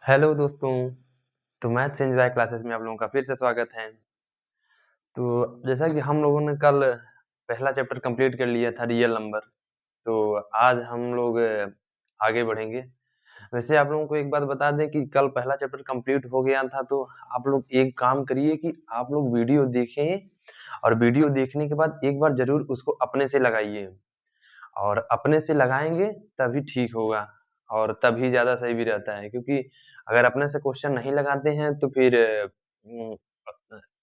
Hello दोस्तों, तो maths enjoy classes में आप लोगों का फिर से स्वागत है। तो जैसा कि हम लोगों ने कल पहला चैप्टर कंप्लीट कर लिया था रियल नंबर, तो आज हम लोग आगे बढ़ेंगे। वैसे आप लोगों को एक बात बता दें कि कल पहला चैप्टर कंप्लीट हो गया था, तो आप लोग एक काम करिए कि आप लोग वीडियो देखें और वीडियो देखने के बाद एक बार ज़रूर उसको अपने से लगाइए और अपने से लगाएँगे तभी ठीक होगा और तभी ज़्यादा सही भी रहता है, क्योंकि अगर अपने से क्वेश्चन नहीं लगाते हैं तो फिर उम,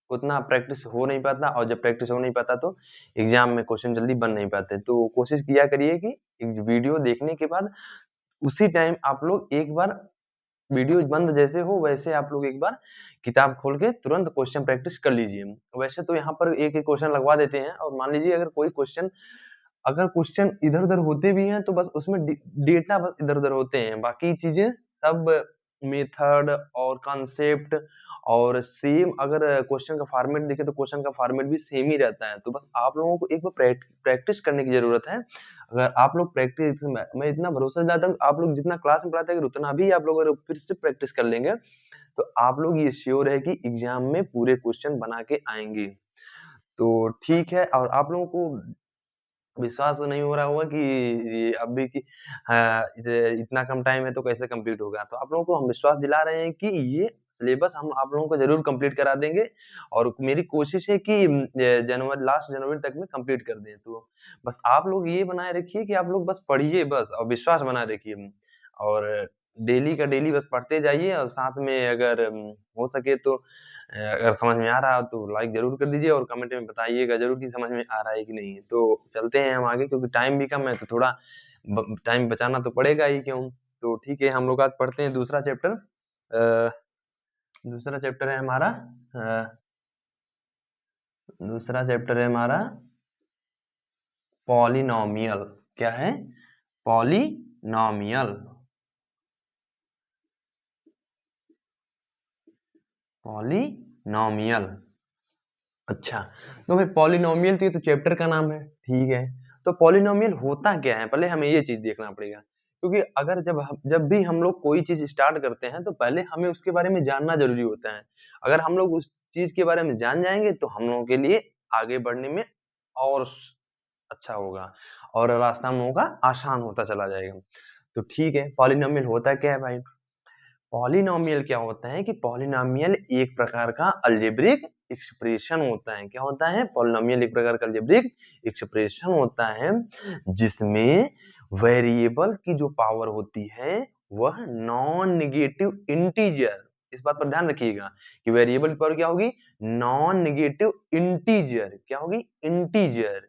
उतना प्रैक्टिस हो नहीं पाता और जब प्रैक्टिस हो नहीं पाता तो एग्ज़ाम में क्वेश्चन जल्दी बन नहीं पाते। तो कोशिश किया करिए कि एक वीडियो देखने के बाद उसी टाइम आप लोग एक बार वीडियो बंद जैसे हो वैसे आप लोग एक बार किताब खोल के तुरंत क्वेश्चन प्रैक्टिस कर लीजिए। वैसे तो यहाँ पर एक-एक क्वेश्चन लगवा देते हैं और मान लीजिए अगर क्वेश्चन इधर-उधर होते भी हैं तो बस उसमें डेटा बस इधर-उधर होते हैं, बाकी चीज़ें सब मेथड और कॉन्सेप्ट और सेम अगर क्वेश्चन का फॉर्मेट देखें तो क्वेश्चन का फॉर्मेट भी सेम ही रहता है। तो बस आप लोगों को एक बार प्रैक्टिस करने की ज़रूरत है। अगर आप लोग प्रैक्टिस मैं इतना भरोसा दिलाता हूँ, आप लोग जितना क्लास में पढ़ाते हैं अगर उतना भी आप लोग अगर फिर से प्रैक्टिस कर लेंगे, तो आप लोग ये श्योर है कि एग्ज़ाम में पूरे क्वेश्चन बना के आएँगे। तो ठीक है और आप लोगों को विश्वास तो नहीं हो रहा होगा कि ये अभी कि ये इतना कम टाइम है तो कैसे कंप्लीट होगा। तो आप लोगों को हम विश्वास दिला रहे हैं कि ये सिलेबस हम आप लोगों को ज़रूर कंप्लीट करा देंगे और मेरी कोशिश है कि लास्ट जनवरी तक में कंप्लीट कर दें। तो बस आप लोग ये बनाए रखिए कि आप लोग बस पढ़िए बस और विश्वास बनाए रखिए और डेली का डेली बस पढ़ते जाइए और साथ में अगर हो सके तो अगर समझ में आ रहा हो तो लाइक ज़रूर कर दीजिए और कमेंट में बताइएगा ज़रूर कि समझ में आ रहा है कि नहीं। तो चलते हैं हम आगे क्योंकि टाइम भी कम है तो थोड़ा ब टाइम बचाना तो पड़ेगा ही क्यों। तो ठीक है हम लोग आज पढ़ते हैं दूसरा चैप्टर। दूसरा चैप्टर है हमारा अ, दूसरा चैप्टर है हमारा पॉलिनॉमियल। क्या है? पॉलिनॉमियल। पॉलिनॉमियल। अच्छा, तो भाई पॉलिनॉमियल तो ये तो चैप्टर का नाम है, ठीक है। तो पॉलिनॉमियल होता क्या है? पहले हमें ये चीज़ देखना पड़ेगा। क्योंकि अगर जब भी हम लोग कोई चीज़ स्टार्ट करते हैं, तो पहले हमें उसके बारे में जानना ज़रूरी होता है। अगर हम लोग उस चीज़ के बारे में जान जाएँगे, तो हम लोगों के लिए आगे बढ़ने में और अच्छा होगा और रास्ता हम लोगों का आसान होता चला जाएगा। तो ठीक है, पॉलिनॉमियल होता क्या है भाई? पॉलिनॉमियल क्या होता है कि पॉलिनॉमियल एक प्रकार का अलजेब्रिक एक्सप्रेशन होता है। क्या होता है? पॉलिनॉमियल एक प्रकार का अलजेब्रिक एक्सप्रेशन होता है जिसमें वेरिएबल की जो पावर होती है वह नॉन नेगेटिव इंटीजर। इस बात पर ध्यान रखिएगा कि वेरिएबल की पावर क्या होगी? Non negative integer. क्या होगी? इंटीजर,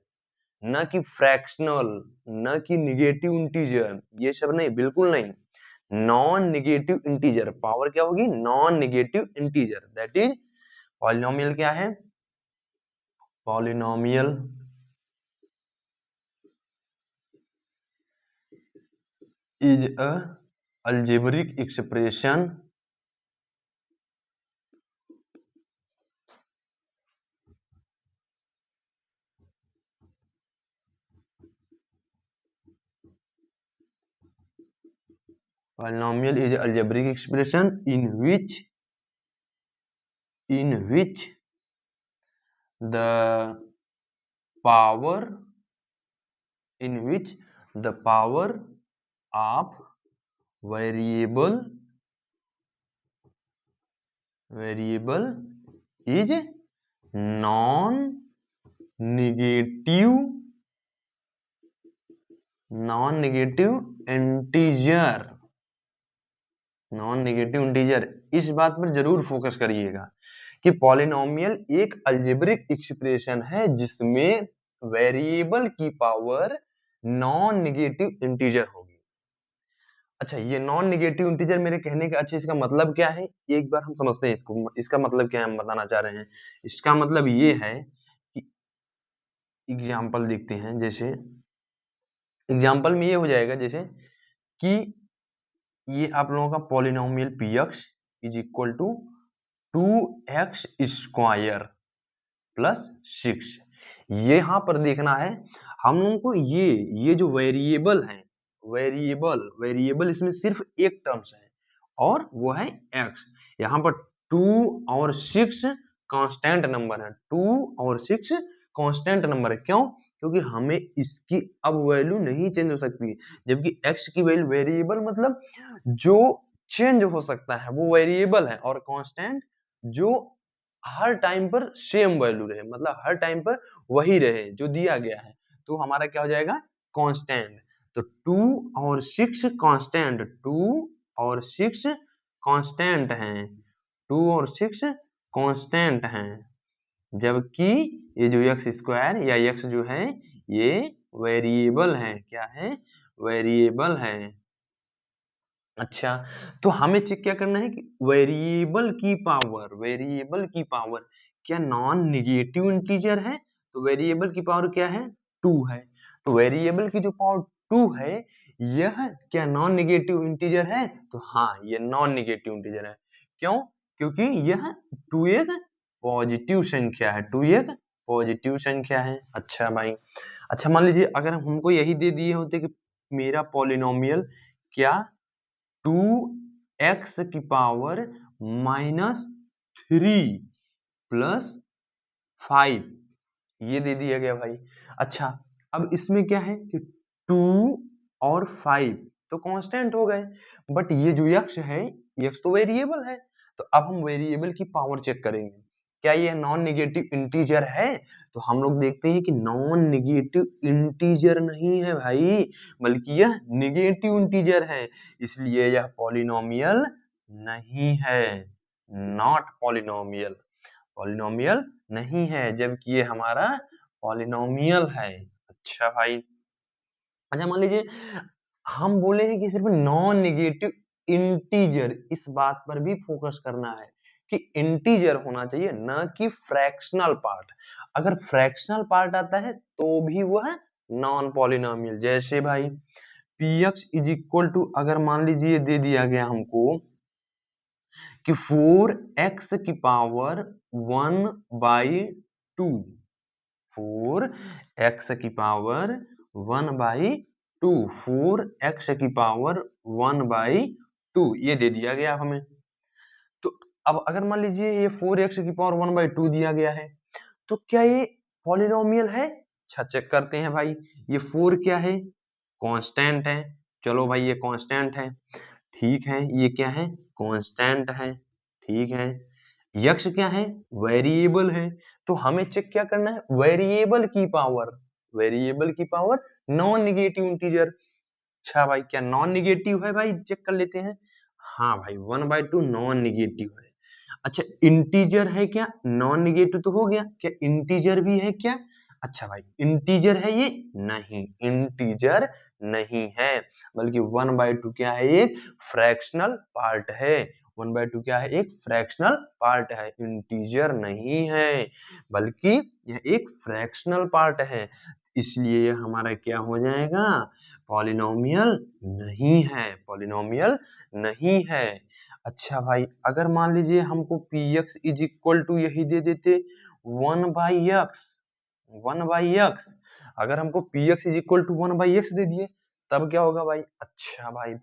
न कि फ्रैक्शनल, न कि नेगेटिव इंटीजर, ये सब नहीं, बिल्कुल नहीं। नॉन नेगेटिव इंटीजर पावर क्या होगी? Non negative integer that is polynomial. क्या है? Polynomial is a algebraic expression polynomial is a algebraic expression in which the power the power of variable is non negative integer. Non negative integer, इस बात पर जरूर focus करिएगा कि polynomial एक algebraic expression है जिसमें वेरिएबल की पावर नॉन नेगेटिव इंटीजर होगी। अच्छा, ये नॉन नेगेटिव इंटीजर मेरे कहने का अच्छा इसका मतलब क्या है? एक बार हम समझते हैं इसको, इसका मतलब क्या है हम बताना चाह रहे हैं। इसका मतलब ये है कि एग्जाम्पल देखते हैं, जैसे एग्जाम्पल में ये हो जाएगा जैसे कि ये आप लोगों का polynomial P x is equal to 2x square plus 6। यहाँ पर देखना है हम लोगों को ये जो वेरिएबल है, वेरिएबल इसमें सिर्फ एक टर्म्स है और वो है x। यहाँ पर 2 और 6 कांस्टेंट नंबर है, 2 और 6 कांस्टेंट नंबर है। क्यों? क्योंकि हमें इसकी अब वैल्यू नहीं चेंज हो सकती, जबकि x की वैल्यू वेरिएबल मतलब जो चेंज हो सकता है वो वेरिएबल है, और कांस्टेंट जो हर टाइम पर सेम वैल्यू रहे, मतलब हर टाइम पर वही रहे जो दिया गया है, तो हमारा क्या हो जाएगा? कांस्टेंट। तो 2 और 6 कांस्टेंट, 2 और 6 कांस्टेंट हैं, 2 और 6 कांस्टेंट हैं, जबकि ये जो एक्स स्क्वायर या एक्स जो है ये वेरिएबल है। क्या है? वेरिएबल है। अच्छा, तो हमें चेक क्या करना है कि वेरिएबल की पावर क्या नॉन नेगेटिव इंटीजर है? तो वेरिएबल की पावर क्या है? 2 है। तो वेरिएबल की जो पावर 2 है यह क्या नॉन नेगेटिव इंटीजर है? तो हाँ, ये नॉन नेगेटिव इंटीजर है। क्यों? क्योंकि यह 2 एक पॉजिटिव संख्या है, 2 एक पॉजिटिव संख्या है। अच्छा भाई, अच्छा मान लीजिए अगर हमको यही दे दिए होते कि मेरा पॉलिनोमियल क्या 2x की पावर -3 प्लस 5 ये दे दिया गया भाई। अच्छा, अब इसमें क्या है कि 2 और 5 तो कांस्टेंट हो गए, बट ये जो x है, x तो वेरिएबल है। तो अब हम वेरिएबल की पावर चेक करेंगे, क्या ये नॉन नेगेटिव इंटीजर है? तो हम लोग देखते हैं कि नॉन नेगेटिव इंटीजर नहीं है भाई, बल्कि यह नेगेटिव इंटीजर है, इसलिए यह पॉलिनोमियल नहीं है, नॉट पॉलिनोमियल, पॉलिनोमियल नहीं है, जबकि ये हमारा पॉलिनोमियल है। अच्छा भाई, अच्छा मान लीजिए हम बोले हैं कि सिर्फ नॉन नेगेटिव इंटीजर, इस बात पर भी फोकस करना है कि इंटीजर होना चाहिए, ना कि फ्रैक्शनल पार्ट। अगर फ्रैक्शनल पार्ट आता है तो भी वह नॉन पॉलिनोमियल। जैसे भाई px इज इक्वल टू, अगर मान लीजिए दे दिया गया हमको कि 4x की पावर 1/2, 4x की पावर 1/2, 4x की पावर 1/2 ये दे दिया गया हमें। तो अब अगर मान लीजिए ये 4x की पावर 1/2 दिया गया है, तो क्या ये पॉलिनोमियल है? अच्छा चेक करते हैं भाई, ये 4 क्या है? कांस्टेंट है। चलो भाई ये कांस्टेंट है, ठीक है। ये क्या है? कांस्टेंट है, ठीक है। यक्ष क्या है? वेरिएबल है। तो हमें चेक क्या करना है? वेरिएबल की पावर, वेरिएबल की पावर नॉन नेगेटिव इंटीजर। अच्छा भाई, क्या नॉन नेगेटिव है भाई? चेक कर लेते हैं। हाँ भाई, 1/2 नॉन नेगेटिव है। अच्छा, इंटीजर है क्या? नॉन नेगेटिव तो हो गया, क्या इंटीजर भी है क्या? अच्छा भाई, इंटीजर है ये? नहीं, इंटीजर नहीं है, बल्कि 1/2 क्या है? एक फ्रैक्शनल पार्ट है। 1/2 क्या है? एक फ्रैक्शनल पार्ट है, इंटीजर नहीं है, बल्कि यह एक फ्रैक्शनल पार्ट है, इसलिए यह हमारा क्या हो जाएगा? पॉलिनोमियल नहीं है, पॉलिनोमियल नहीं है। अच्छा भाई, अगर मान लीजिए हमको px इज इक्वल टू यही दे देते 1/x, 1/x, अगर हमको px is equal to 1/x दे दिए तब क्या होगा भाई? अच्छा भाई,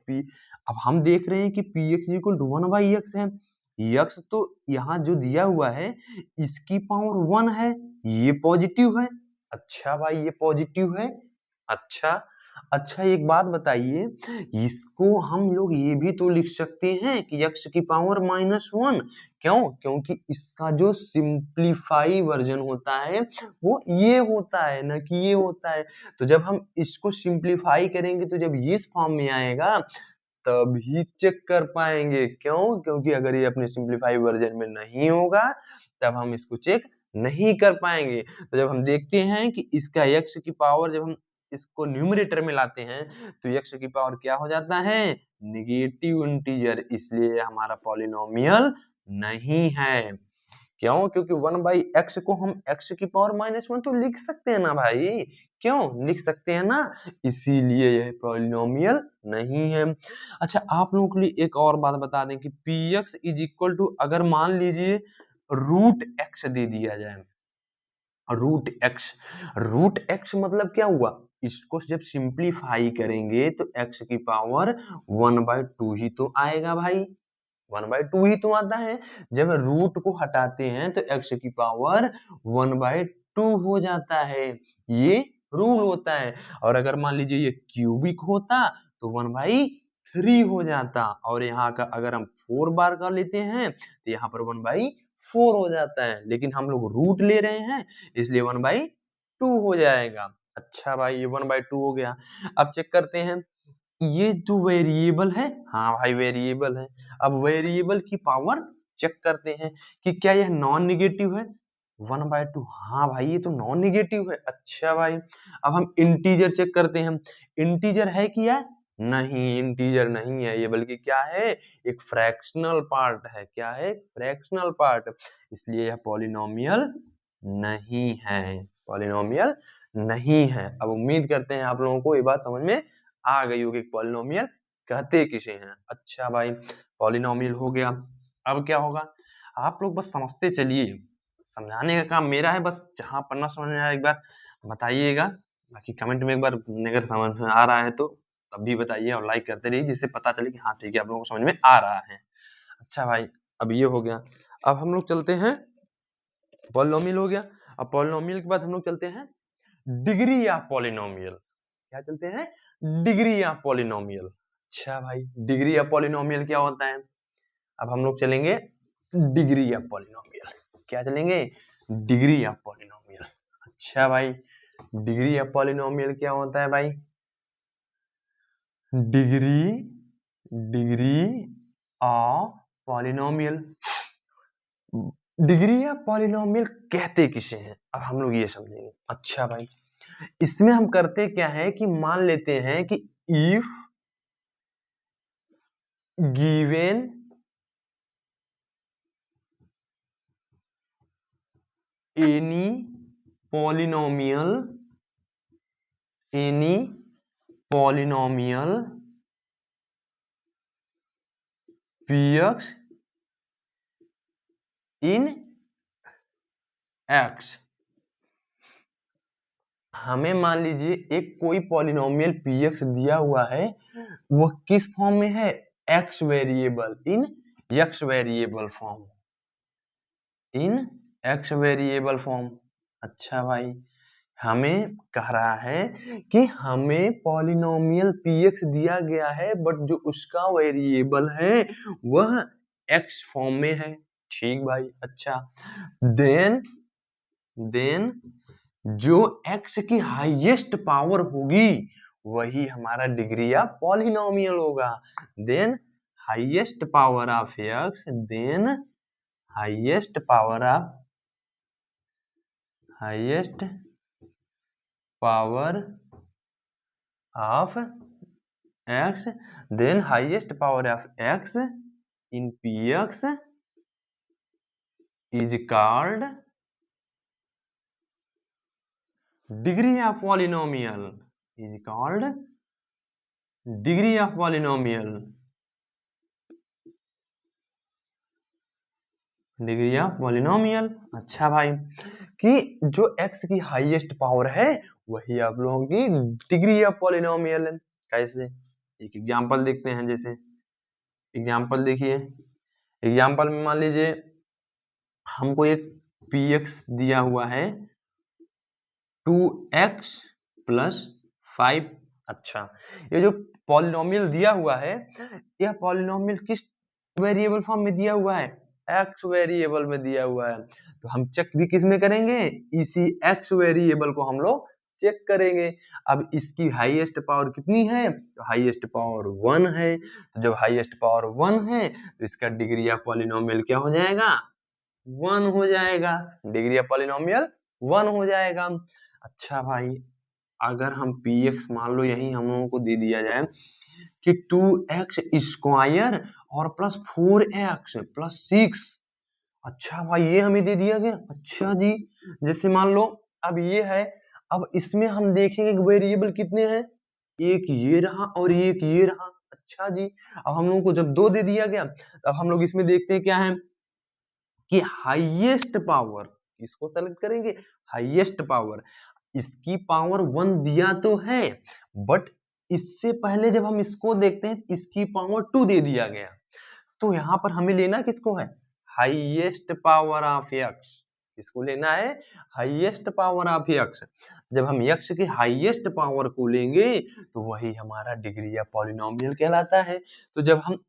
अब हम देख रहे हैं कि px is equal to 1/x है, x तो यहाँ जो दिया हुआ है इसकी पावर 1 है, ये पॉजिटिव है। अच्छा भाई, ये पॉजिटिव है। अच्छा, अच्छा एक बात बताइए, इसको हम लोग ये भी तो लिख सकते हैं कि x की पावर -1। क्यों? क्योंकि इसका जो सिंप्लीफाई वर्जन होता है वो ये होता है, ना कि ये होता है। तो जब हम इसको सिंप्लीफाई करेंगे तो जब ये इस फॉर्म में आएगा तभी चेक कर पाएंगे। क्यों? क्योंकि अगर ये अपने सिंप्लीफाई वर्जन में नहीं होगा तब हम इसको चेक नहीं कर पाएंगे। तो जब हम देखते हैं कि इसका x की पावर जब हम इसको न्यूमरेटर में लाते हैं तो x की पावर क्या हो जाता है? नेगेटिव इंटीजर, इसलिए हमारा पॉलिनोमियल नहीं है। क्यों? क्योंकि 1/x को हम x की पावर -1 तो लिख सकते हैं ना भाई, क्यों? लिख सकते हैं ना, इसीलिए यह पॉलिनोमियल नहीं है। अच्छा, आप लोगों के लिए एक और बात बता दें कि px इज इक्वल टू, अगर मान लीजिए √x दे दिया जाए, √x, √x मतलब क्या हुआ? इसको जब सिंप्लीफाई करेंगे तो x की पावर 1/2 ही तो आएगा भाई, 1/2 ही तो आता है। जब रूट को हटाते हैं तो x की पावर 1/2 हो जाता है, ये रूल होता है। और अगर मान लीजिए ये क्यूबिक होता तो 1/3 हो जाता, और यहाँ का अगर हम 4 बार का लेते हैं तो यहाँ पर 1/4 हो जाता है, लेकिन हम लोग रूट ले रहे हैं इसलिए 1/2 हो जाएगा। अच्छा भाई, ये 1/2 हो गया। अब चेक करते हैं ये जो वेरिएबल है, हाँ भाई वेरिएबल है। अब वेरिएबल की पावर चेक करते हैं कि क्या यह नॉन निगेटिव है, 1/2, हाँ भाई ये तो नॉन निगेटिव है। अच्छा भाई, अब हम इंटीजर चेक करते हैं, इंटीजर है क्या? नहीं, इंटीजर नहीं है ये, बल्कि क्या है, एक फ्रैक्शनल पार्ट है। क्या है? फ्रैक्शनल पार्ट, इसलिए यह पॉलिनोमियल नहीं है, पॉलिनोमियल नहीं है। अब उम्मीद करते हैं आप लोगों को ये बात समझ में आ गई होगी, पॉलिनोमियल कहते किसे हैं। अच्छा भाई, पॉलिनोमियल हो गया। अब क्या होगा, आप लोग बस समझते चलिए, समझाने का काम मेरा है, बस जहाँ पढ़ना समझ में आया एक बार बताइएगा, बाकी कमेंट में एक बार अगर समझ में आ रहा है तो तब भी बताइए और लाइक करते रहिए, जिससे पता चले कि हाँ ठीक है आप लोगों को समझ में आ रहा है। अच्छा भाई, अब ये हो गया। अब हम लोग चलते हैं, पॉलिनोमियल हो गया। अब पॉलिनोमियल के बाद हम लोग चलते हैं डिग्री ऑफ पॉलिनोमियल। क्या चलते हैं? Degree of polynomial. अच्छा भाई, डिग्री ऑफ पॉलिनोमियल क्या होता है? अब हम लोग चलेंगे डिग्री ऑफ पॉलिनोमियल। क्या चलेंगे? Degree of polynomial. अच्छा भाई, डिग्री ऑफ पॉलिनोमियल क्या होता है भाई? Degree of polynomial, degree of polynomial कहते किसे हैं, अब हम लोग ये समझेंगे। अच्छा भाई, इसमें हम करते क्या है कि मान लेते हैं कि if given any polynomial px in x, हमें मान लीजिए एक कोई पॉलिनोमियल px दिया हुआ है, वह किस फॉर्म में है? x variable in x variable form, in x variable form. अच्छा भाई, हमें कह रहा है कि हमें पॉलिनोमियल px दिया गया है, बट जो उसका वेरिएबल है वह x फॉर्म में है। ठीक भाई। अच्छा, देन जो x की हाईएस्ट पावर होगी वही हमारा डिग्री ऑफ पॉलिनोमियल होगा। Then highest power of x, then highest power of x, then highest power of x in px is called degree of polynomial, is called degree of polynomial, degree of polynomial. अच्छा भाई, कि जो x की highest power है वही आप लोगों की डिग्री ऑफ पॉलिनोमियल है। कैसे? एक एग्जांपल देखते हैं। जैसे एग्जांपल देखिए, एग्जांपल में मान लीजिए हमको एक px दिया हुआ है 2x + 5। अच्छा, ये जो पॉलिनोमियल दिया हुआ है, यह पॉलिनोमियल किस वेरिएबल फॉर्म में दिया हुआ है? x वेरिएबल में दिया हुआ है। तो हम चेक भी किस में करेंगे? इसी x वेरिएबल को हम लोग चेक करेंगे। अब इसकी हाईएस्ट पावर कितनी है? तो हाईएस्ट पावर 1 है। तो जब हाईएस्ट पावर 1 है तो इसका डिग्री ऑफ पॉलिनोमियल क्या हो जाएगा? 1 हो जाएगा। डिग्री ऑफ पॉलिनोमियल 1 हो जाएगा। अच्छा भाई, अगर हम px मान लो यही हम लोगों को दे दिया जाए कि 2x स्क्वायर और प्लस 4x + 6। अच्छा भाई, ये हमें दे दिया गया। अच्छा जी, जैसे मान लो अब ये है, अब इसमें हम देखेंगे कि वेरिएबल कितने हैं, एक ये रहा और एक ये रहा। अच्छा जी, अब हम लोगों को जब 2 दे दिया गया, तब हम लोग इसमें देखते हैं क्या है कि हाईएस्ट पावर, इसको सेलेक्ट करेंगे हाईएस्ट पावर। इसकी पावर 1 दिया तो है, बट इससे पहले जब हम इसको देखते हैं इसकी पावर 2 दे दिया गया। तो यहाँ पर हमें लेना किसको है? Highest power of x। किसको लेना है? Highest power of x। जब हम x के हाईएस्ट पावर को लेंगे तो वही हमारा डिग्री या पॉलिनोमियल कहलाता है। तो जब हम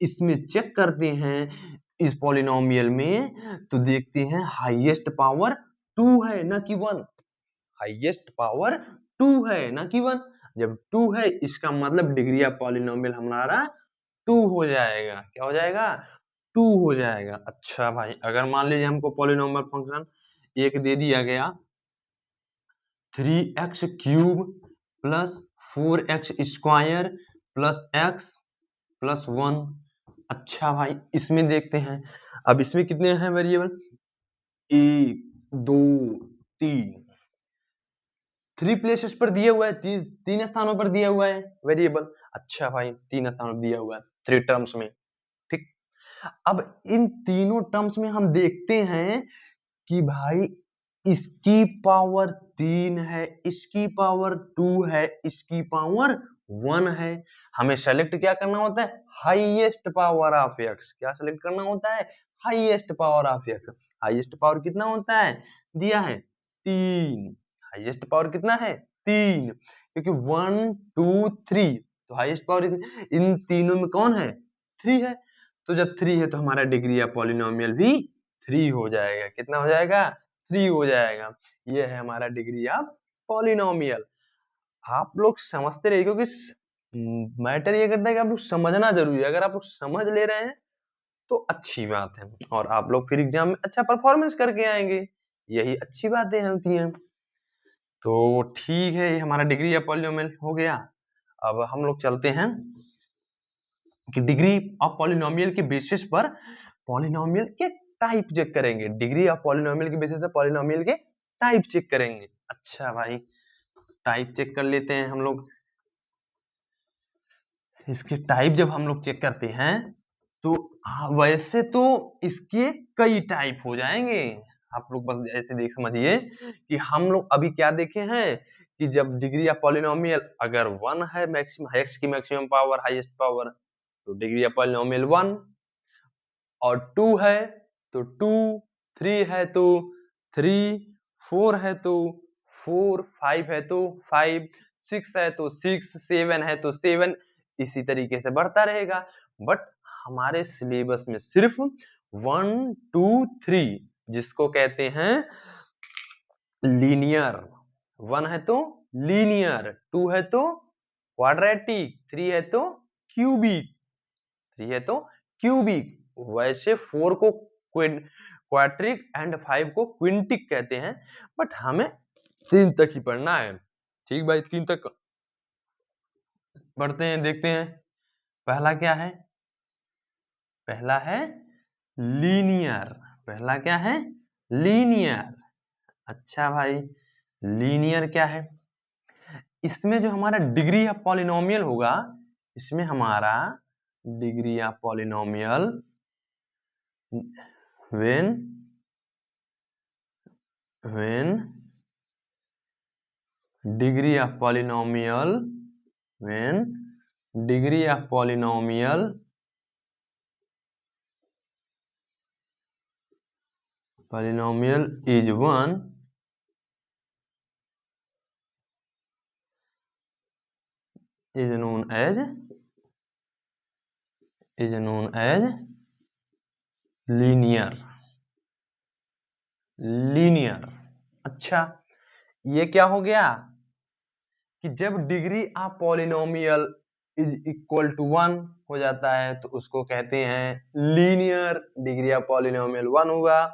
इसमें चेक करते हैं इस पॉलिनोमियल में तो देखते हैं हाईएस्ट पावर 2 है ना कि 1। हाईएस्ट पावर 2 है ना कि 1। जब 2 है इसका मतलब डिग्री ऑफ पॉलिनोमियल हमारा 2 हो जाएगा। क्या हो जाएगा? 2 हो जाएगा। अच्छा भाई, अगर मान लीजिए हमको पॉलिनोमियल फंक्शन एक दे दिया गया 3x cube plus 4x square plus x plus 1। अच्छा भाई, इसमें देखते हैं। अब इसमें कितने हैं वेरिएबल? 1 2 3। 3 प्लेसेस पर दिया हुआ है, तीन स्थानों पर दिया हुआ है वेरिएबल। अच्छा भाई, 3 स्थानों पर दिया हुआ है 3 टर्म्स में। ठीक, अब इन तीनों टर्म्स में हम देखते हैं कि भाई इसकी पावर 3 है, इसकी पावर 2 है, इसकी पावर 1 है। हमें सेलेक्ट क्या करना होता है? Highest power of x। क्या सेलेक्ट करना होता है? Highest power of x। Highest power कितना होता है? दिया है 3। हाईएस्ट पावर कितना है? 3, क्योंकि 1 2 3 तो हाईएस्ट पावर इन तीनों में कौन है? 3 है। तो जब 3 है तो हमारा डिग्री या पॉलिनोमियल भी 3 हो जाएगा। कितना हो जाएगा? 3 हो जाएगा। ये है हमारा डिग्री ऑफ पॉलिनोमियल। आप लोग समझते रहिए, क्योंकि मैटर ये करता है कि आप लोग समझना जरूरी है। अगर आप लोग समझ ले रहे हैं तो अच्छी बात है और आप लोग फिर एग्जाम में अच्छा परफॉर्मेंस करके आएंगे। यही अच्छी बातें होती हैं। तो ठीक है, ये हमारा डिग्री या पॉलिनोमियल हो गया। अब हम लोग चलते हैं कि डिग्री ऑफ पॉलिनोमियल के बेसिस पर पॉलिनोमियल के टाइप चेक करेंगे। डिग्री ऑफ पॉलिनोमियल के बेसिस पर पॉलिनोमियल के टाइप चेक करेंगे। अच्छा भाई, टाइप चेक कर लेते हैं हम लोग। इसके टाइप जब हम लोग चेक करते हैं तो वैसे तो इसके कई टाइप हो जाएंगे। आप लोग बस ऐसे देख समझिए कि हम लोग अभी क्या देखे हैं कि जब डिग्री ऑफ पॉलिनोमियल अगर 1 है, मैक्सिमम x की मैक्सिमम पावर हाईएस्ट पावर, तो डिग्री ऑफ पॉलिनोमियल 1। और 2 है तो 2, 3 है तो 3, 4 है तो 4, 5 है तो 5, 6 है तो 6, 7 है तो 7, इसी तरीके से बढ़ता रहेगा। बट हमारे सिलेबस में सिर्फ 1 2 3 जिसको कहते हैं लीनियर। 1 है तो लीनियर, 2 है तो क्वाड्रेटिक, 3 है तो क्यूबिक, 3 है तो क्यूबिक। वैसे 4 को क्वाड्रिक एंड 5 को क्विंटिक कहते हैं। बट हमें 3 तक ही पढ़ना है। ठीक भाई, 3 तक पढ़ते हैं, देखते हैं। पहला क्या है? पहला है लीनियर। पहला क्या है? लीनियर। अच्छा भाई, लीनियर क्या है? इसमें जो हमारा डिग्री ऑफ पॉलिनोमियल होगा, इसमें हमारा degree of polynomial when degree of polynomial when degree of polynomial is 1 is known as linear। Linear. अच्छा, ये क्या हो गया कि जब degree of polynomial is equal to 1 हो जाता है तो उसको कहते हैं लीनियर। डिग्री ऑफ पॉलिनोमियल 1 होगा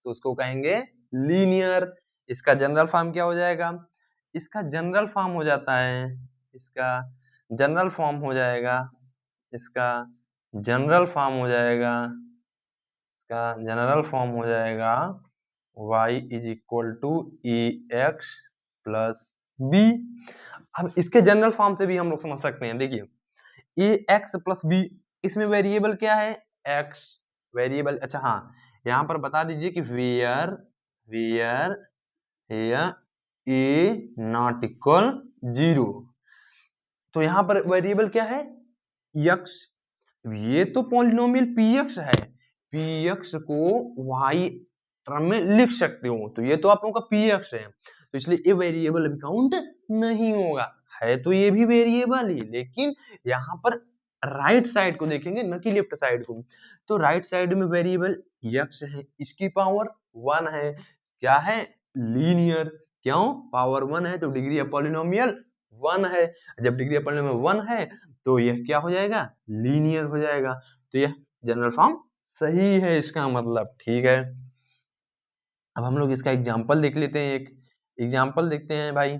तो उसको कहेंगे लीनियर। इसका जनरल फॉर्म क्या हो जाएगा? इसका जनरल फॉर्म हो जाता है, इसका जनरल फॉर्म हो जाएगा, इसका जनरल फॉर्म हो जाएगा, इसका जनरल फॉर्म हो जाएगा y is equal to a x plus b. अब इसके जनरल फॉर्म से भी हम लोग समझ सकते हैं। देखिए ए एक्स प्लस बी, इसमें वेरिएबल क्या है? X variable. अच्छा हाँ, यहाँ पर बता दीजिए कि वेयर ए नॉट इक्वल 0। तो यहाँ पर वेरिएबल क्या है, x। ये तो पॉलिनोमियल px है, px को y टर्म में लिख सकते हो, तो ये तो आप लोगों का px है, तो इसलिए ये वेरिएबल अभी काउंट नहीं होगा। है तो ये भी वेरिएबल ही, लेकिन यहाँ पर राइट साइड को देखेंगे न कि लेफ्ट साइड को। तो राइट साइड में वेरिएबल x है, इसकी पावर 1 है, क्या है, लीनियर। क्यों, पावर 1 है तो डिग्री ऑफ पॉलिनोमियल 1 है, जब डिग्री ऑफ पॉलिनोमियल 1 है तो यह क्या हो जाएगा, लीनियर हो जाएगा। तो यह जनरल फॉर्म सही है इसका मतलब, ठीक है। अब हम लोग इसका एग्जांपल देख लेते हैं, एक एग्जांपल देखते हैं भाई।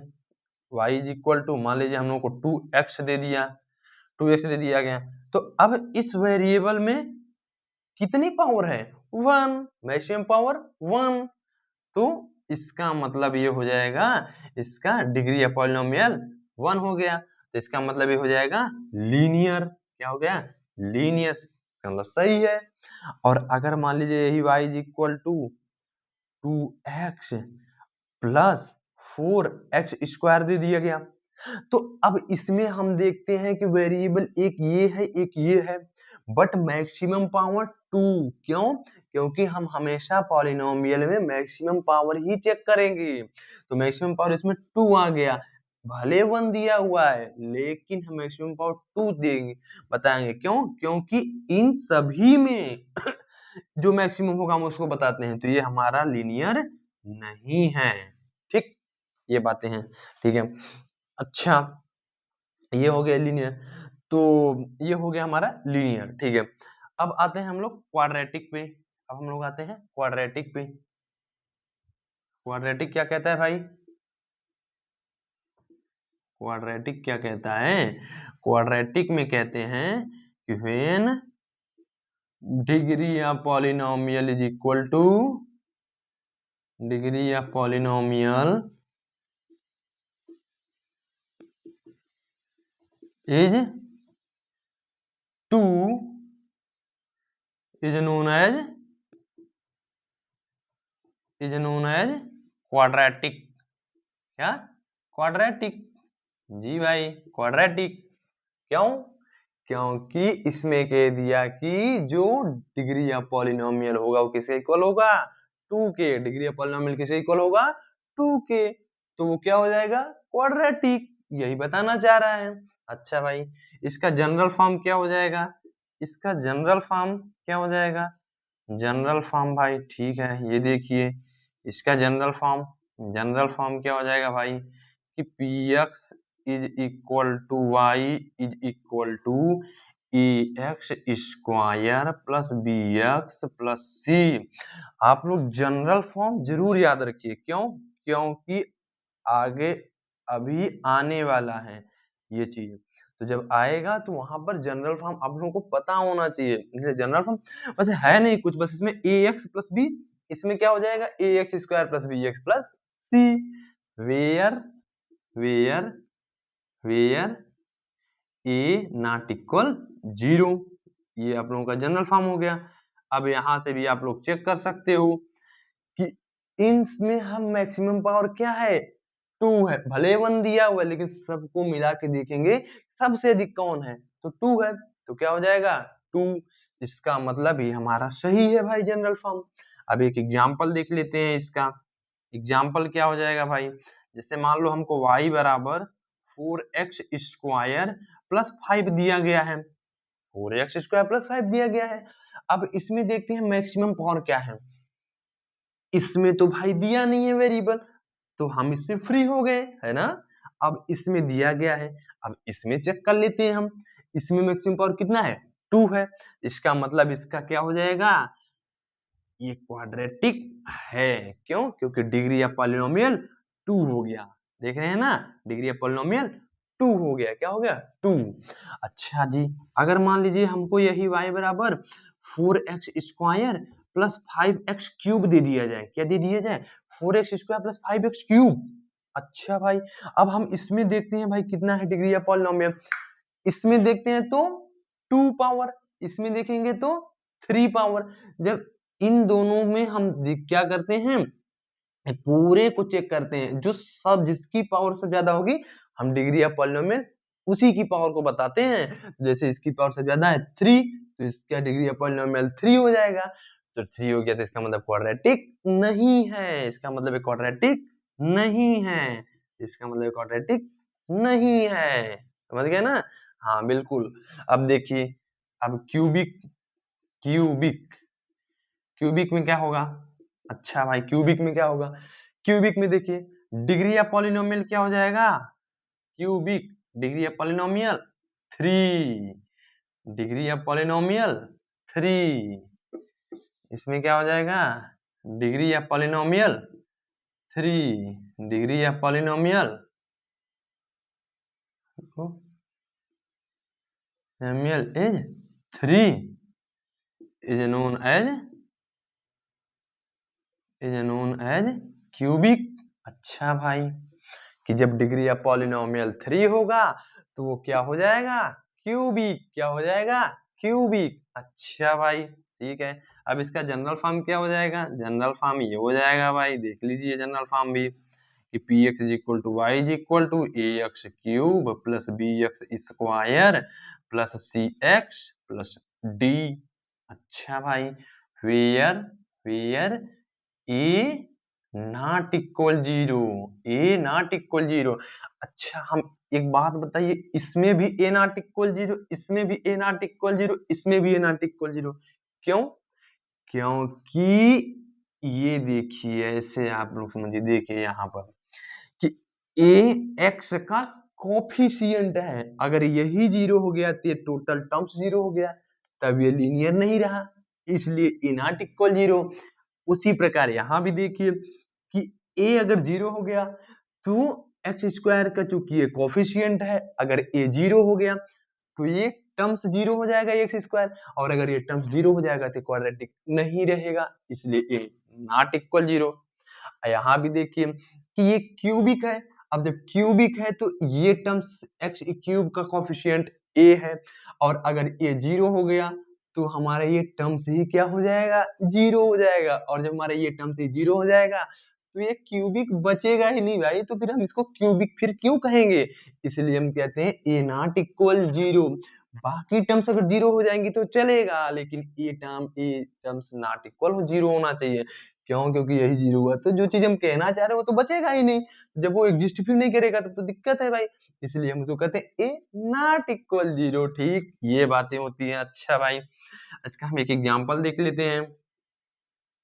y इज इक्वल टू, मान लीजिए हम लोग को 2x दे दिया, 2x दे दिया गया, तो अब इस वेरिएबल में कितनी पावर है, 1, मैक्सिमम पावर 1। तो इसका मतलब ये हो जाएगा, इसका डिग्री ऑफ पॉलिनोमियल 1 हो गया, तो इसका मतलब ये हो जाएगा लीनियर। क्या हो गया, लीनियर, इसका मतलब सही है। और अगर मान लीजिए यही y is equal to 2x plus 4x square दे दिया गया, तो अब इसमें हम देखते हैं कि वेरिएबल एक ये है एक ये है, बट मैक्सिमम पावर 2। क्यों, क्योंकि हम हमेशा पॉलिनोमियल में मैक्सिमम पावर ही चेक करेंगे, तो मैक्सिमम पावर इसमें 2 आ गया। भले 1 दिया हुआ है लेकिन हम मैक्सिमम पावर 2 देंगे, बताएंगे क्यों, क्योंकि इन सभी में जो मैक्सिमम होगा हम उसको बताते हैं, तो ये हमारा लीनियर नहीं है, ठीक, ये बातें हैं, ठीक है। अच्छा, ये हो गया लीनियर, तो ये हो गया हमारा लीनियर, ठीक है। अब आते हैं हम लोग क्वाड्रेटिक पे, अब हम लोग आते हैं क्वाड्रेटिक पे। क्वाड्रेटिक क्या कहता है भाई, क्वाड्रेटिक क्या कहता है, क्वाड्रेटिक में कहते हैं कि when degree of polynomial is equal two degree of polynomial is 2 is known as quadratic। क्या, क्वाड्रेटिक, जी भाई क्वाड्रेटिक। क्यों, क्योंकि इसमें कह दिया कि जो डिग्री ऑफ पॉलिनोमियल होगा वो किसके इक्वल होगा, 2 के। डिग्री ऑफ पॉलिनोमियल किसके इक्वल होगा, 2 के, तो वो क्या हो जाएगा, क्वाड्रेटिक, यही बताना चाह रहा है। अच्छा भाई, इसका जनरल फॉर्म क्या हो जाएगा, इसका जनरल फॉर्म क्या हो जाएगा, जनरल फॉर्म भाई ठीक है, ये देखिए इसका जनरल फॉर्म क्या हो जाएगा भाई, कि px is equal to y is equal to ax square plus bx plus c। आप लोग जनरल फॉर्म जरूर याद रखिए, क्यों, क्योंकि आगे अभी आने वाला है ये चीज, तो जब आएगा तो वहां पर जनरल फॉर्म आप लोगों को पता होना चाहिए। जनरल फॉर्म वैसे है नहीं कुछ, बस इसमें ax प्लस b, इसमें क्या हो जाएगा, ax square plus bx plus c, where where where a not equal 0, ये आप लोगों का जनरल फॉर्म हो गया। अब यहां से भी आप लोग चेक कर सकते हो कि इनमें हम मैक्सिमम पावर क्या है, 2 है, भले 1 दिया हुआ है लेकिन सबको मिला के देखेंगे सबसे अधिक कौन है, तो 2 है, तो क्या हो जाएगा 2। इसका मतलब ही हमारा सही है भाई जनरल फॉर्म। अब एक एग्जांपल देख लेते हैं इसका, एग्जांपल क्या हो जाएगा भाई, जैसे मान लो हमको y बराबर 4x स्क्वायर प्लस 5 दिया गया है, 4x स्क्वायर प्लस 5 दिया गया है। अब इसमें देखते हैं मैक्सिमम पावर क्या है, इसमें तो भाई दिया नहीं है वेरिएबल, तो हम इससे फ्री हो गए, है ना। अब इसमें दिया गया है, अब इसमें चेक कर लेते हैं हम, इसमें मैक्सिमम पावर कितना है, 2 है, इसका मतलब इसका क्या हो जाएगा, ये क्वाड्रेटिक है। क्यों, क्योंकि डिग्री ऑफ पॉलिनोमियल 2 हो गया, देख रहे हैं ना, डिग्री ऑफ पॉलिनोमियल 2 हो गया, क्या हो गया 2। अच्छा जी, अगर मान लीजिए हमको यही y बराबर 4x square plus 5x cube दे दिया जाए, क्या दे दिया जाए, 4x square plus 5x cube. अच्छा भाई, अब हम इसमें देखते हैं भाई कितना है डिग्री ऑफ पॉलिनोमियल, इसमें देखते हैं तो 2 पावर, इसमें देखेंगे तो 3 पावर। जब इन दोनों में हम क्या करते हैं, पूरे को चेक करते हैं, जो सब जिसकी पावर से ज्यादा होगी हम डिग्री ऑफ पॉलिनोमियल उसी की पावर को बताते हैं। जैसे इसकी पावर से ज्यादा है 3, तो इसका डिग्री ऑफ पॉलिनोमियल 3 हो जाएगा। तो 3 हो गया तो इसका मतलब क्वाड्रेटिक नहीं है, इसका मतलब क्वाड्रेटिक नहीं है, इसका मतलब क्वाड्रेटिक नहीं है। समझ गए ना? हाँ बिल्कुल। अब देखिए, अब क्यूबिक क्यूबिक क्यूबिक में क्या होगा? अच्छा भाई, क्यूबिक में क्या होगा? क्यूबिक में देखिए, डिग्री ऑफ पॉलिनोमियल क्या हो जाएगा? Cubic degree of polynomial 3, degree of polynomial 3। इसमें क्या हो जाएगा? Degree of polynomial 3, degree of polynomial is 3 is known as cubic. अच्छा भाई, कि जब डिग्री ऑफ पॉलिनोमियल 3 होगा तो वो क्या हो जाएगा? क्यूबिक। क्या हो जाएगा? क्यूबिक। अच्छा भाई, ठीक है। अब इसका जनरल फॉर्म क्या हो जाएगा? जनरल फॉर्म ये हो जाएगा भाई, देख लीजिए जनरल फॉर्म भी, कि p x is equal to y is equal to a x cube plus b x square plus c x plus d. अच्छा भाई, where where a not equal 0, a not equal 0। अच्छा, हम एक बात बताइए, इसमें भी ए नॉट इक्वल 0, इसमें भी ए नॉट इक्वल 0, इसमें भी ए नॉट इक्वल 0। क्यों? क्योंकि ये देखिए, ऐसे आप लोग समझिए, देखिए यहाँ पर कि ए एक्स का कोफिशिएंट है, अगर यही 0 हो गया तो ये टोटल टर्म्स 0 हो गया, तब ये लीनियर नहीं रहा, इसलिए ए नॉट इक्वल 0। उसी प्रकार यहाँ भी देखिए कि a अगर 0 हो गया तो एक्स स्क्वायर का चूंकि ये कोफिशिएंट है, अगर a 0 हो गया तो ये टर्म्स 0 हो जाएगा एक्स स्क्वायर, और अगर ये टर्म्स 0 हो जाएगा तो क्वाड्रेटिक नहीं रहेगा, इसलिए a नॉट इक्वल 0। यहाँ भी देखिए कि ये क्यूबिक है, अब जब क्यूबिक है तो ये टर्म्स एक्स क्यूब का कोफिशिएंट a है, और अगर a 0 हो गया तो हमारा ये टर्म्स ही क्या हो जाएगा? 0 हो जाएगा, और जब हमारा ये टर्म्स ही 0 हो जाएगा तो ये क्यूबिक बचेगा ही नहीं भाई, तो फिर हम इसको क्यूबिक फिर क्यों कहेंगे? इसलिए हम कहते हैं ए नॉट इक्वल 0। बाकी टर्म्स अगर 0 हो जाएंगी तो चलेगा, लेकिन ए टर्म्स नॉट इक्वल 0 होना चाहिए। क्यों? क्योंकि यही 0 हुआ तो जो चीज हम कहना चाह रहे हैं वो तो बचेगा ही नहीं, जब वो एग्जिस्ट भी नहीं करेगा तब तो दिक्कत है भाई, इसलिए हम उसको कहते हैं ए नॉट इक्वल 0। ठीक, ये बातें होती हैं। अच्छा भाई, इसका हम एक एग्जांपल देख लेते हैं,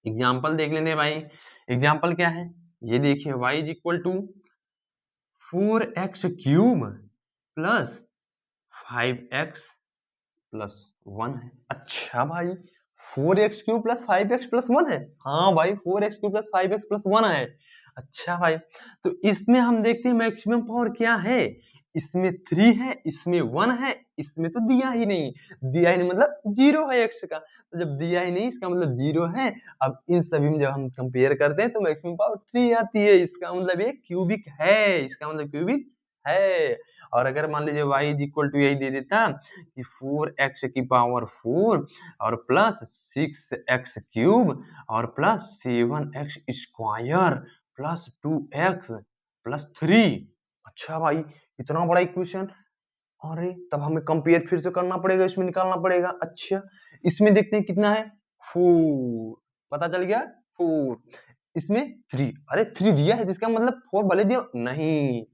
एग्जांपल देख लेते हैं भाई। एग्जांपल क्या है? ये देखिए, y is equal to 4x cube plus 5x plus 1 है। अच्छा भाई, 4x cube plus 5x plus 1 है। हाँ भाई, 4x cube plus 5x plus 1 है। अच्छा भाई, तो इसमें हम देखते हैं मैक्सिमम पावर क्या है। इसमें 3 है, इसमें 1 है, इसमें तो दिया ही नहीं, दिया ही नहीं मतलब 0 है x का, तो जब दिया ही नहीं इसका मतलब 0 है। अब इन सभी में जब हम कंपेयर करते हैं तो मैक्सिमम पावर 3 आती है, इसका मतलब ये क्यूबिक है, इसका मतलब क्यूबिक है। और अगर मान लीजिए y इज इक्वल टू यही दे देता कि 4x की पावर 4 और प्लस 6x क्यूब और plus 7x square plus 2x plus 3। अच्छा भाई, इतना बड़ा इक्वेशन, अरे तब हमें कंपेयर फिर से करना पड़ेगा, इसमें निकालना पड़ेगा। अच्छा, इसमें देखते हैं कितना है, 4, पता चल गया 4, इसमें 3, अरे 3 दिया है जिसका मतलब 4 भले दिया नहीं,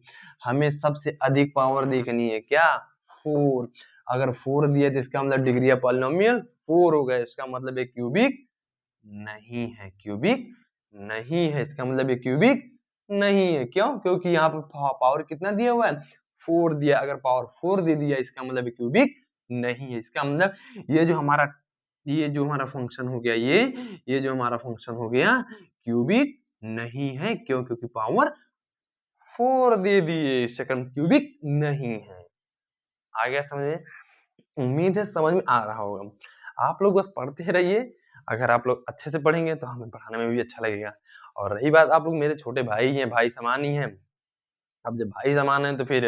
हमें सबसे अधिक पावर देखनी है क्या? 4। अगर 4 दिया तो इसका मतलब डिग्री ऑफ पॉलिनोमियल 4 हो गया, इसका मतलब एक क्यूबिक नहीं है, क्यूबिक नहीं है, इसका मतलब ये क्यूबिक नहीं है। क्यों? क्योंकि यहाँ पर पावर कितना दिया हुआ है? 4 दिया, अगर पावर 4 दे दिया इसका मतलब ये क्यूबिक नहीं है। इसका मतलब ये जो हमारा फंक्शन हो गया, ये जो हमारा फंक्शन हो गया क्यूबिक नहीं है। क्यों? क्योंकि पावर 4 दे दिए, सेकंड क्यूबिक नहीं है। आ गया समझ में? उम्मीद है समझ में आ रहा होगा। आप लोग बस पढ़ते रहिए, अगर आप लोग अच्छे से पढ़ेंगे तो हमें पढ़ाने में भी अच्छा लगेगा। और रही बात, आप लोग मेरे छोटे भाई हैं, भाई समान ही हैं। अब जब भाई समान हैं तो फिर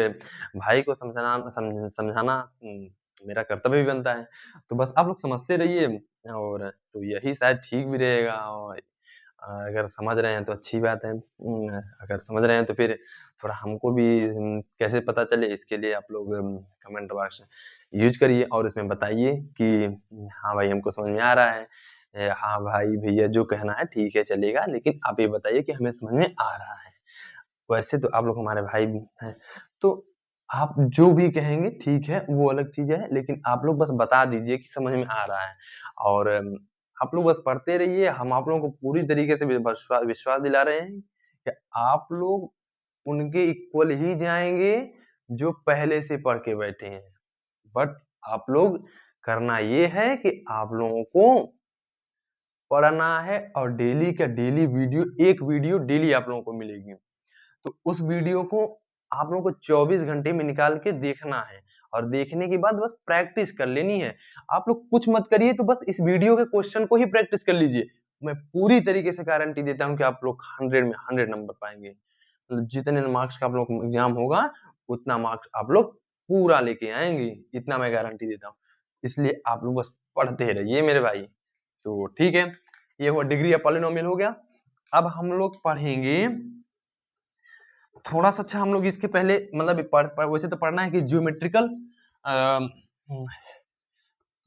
भाई को समझाना मेरा कर्तव्य भी बनता है। तो बस आप लोग समझते रहिए, और तो यही शायद ठीक भी रहेगा। और अगर समझ रहे हैं तो अच्छी बात है। अगर समझ रहे हैं तो फिर थोड़ा हमको भी कैसे पता चले, इसके लिए आप लोग कमेंट बॉक्स यूज़ करिए और इसमें बताइए कि हाँ भाई हमको समझ में आ रहा है। हाँ भाई भैया जो कहना है ठीक है चलेगा, लेकिन आप ये बताइए कि हमें समझ में आ रहा है। वैसे तो आप लोग हमारे भाई भी हैं, तो आप जो भी कहेंगे ठीक है, वो अलग चीज़ है, लेकिन आप लोग बस बता दीजिए कि समझ में आ रहा है। और आप लोग बस पढ़ते रहिए, हम आप लोगों को पूरी तरीके से विश्वास दिला रहे हैं कि आप लोग उनके इक्वल ही जाएँगे, जो पहले से पढ़ के बैठे हैं। बट आप लोग करना ये है कि आप लोगों को पढ़ना है और डेली का डेली एक वीडियो डेली आप लोगों को मिलेगी। तो उस वीडियो को आप लोगों को 24 घंटे में निकाल के देखना है और देखने के बाद बस प्रैक्टिस कर लेनी है। आप लोग कुछ मत करिए, तो बस इस वीडियो के क्वेश्चन को ही प्रैक्टिस कर लीजिए। मैं पूरी तरीके से गारंटी देता हूँ कि आप लोग 100 में 100 नंबर पाएँगे। मतलब जितने मार्क्स का आप लोग एग्ज़ाम होगा, उतना मार्क्स आप लोग पूरा लेके आएँगे, इतना मैं गारंटी देता हूँ। इसलिए आप लोग बस पढ़ते रहिए मेरे भाई। तो ठीक है, ये हुआ डिग्री ऑफ पॉलिनोमियल हो गया। अब हम लोग पढ़ेंगे थोड़ा-सा। अच्छा, हम लोग इसके पहले मतलब वैसे तो पढ़ना है कि ज्योमेट्रिकल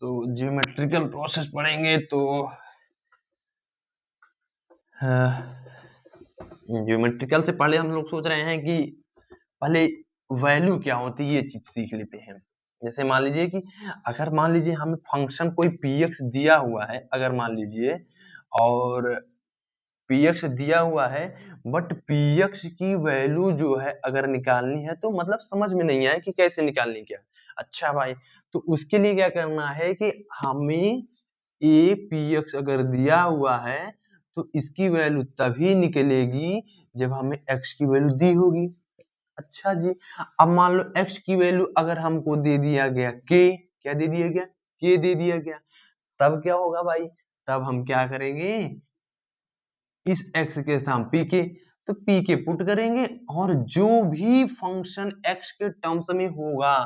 तो ज्योमेट्रिकल प्रोसेस पढ़ेंगे तो ज्योमेट्रिकल से पहले हम लोग सोच रहे हैं कि पहले वैल्यू क्या होती है ये चीज़ सीख लेते हैं। जैसे मान लीजिए कि अगर मान लीजिए हमें फंक्शन कोई पीएक्स दिया हुआ है, अगर मान लीजिए और पीएक्स दिया हुआ है, बट पीएक्स की वैल्यू जो है अगर निकालनी है तो मतलब समझ में नहीं आया कि कैसे निकालनी क्या। अच्छा भाई, तो उसके लिए क्या करना है कि हमें ए पीएक्स अगर दिया हुआ है तो इसकी वैल्यू तभी निकलेगी जब हमें एक्स की वैल्यू दी होगी। अच्छा जी, अब मान लो एक्स की वैल्यू अगर हमको दे दिया गया के, क्या दे दिया गया? के दे दिया गया, तब क्या होगा भाई? तब हम क्या करेंगे? इस x के स्थान pk, तो pk पुट करेंगे और जो भी फंक्शन x के टर्म्स में होगा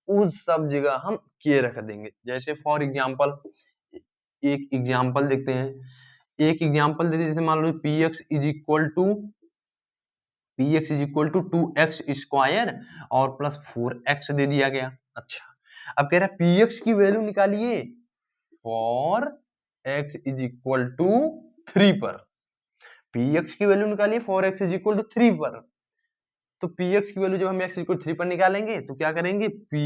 उस सब जगह हम k रख देंगे। जैसे फॉर एग्जांपल एक एग्जांपल देखते हैं। एक एग्जांपल देते हैं, जैसे मान लो px is equal to 2x square और प्लस 4x दे दिया गया। अच्छा, अब कह रहा है px की वैल्यू निकालिए for x is equal to 3 पर। px की वैल्यू निकालिए for x is equal to 3 पर। तो px की वैल्यू जब हम x इक्वल 3 पर निकालेंगे तो क्या करेंगे? p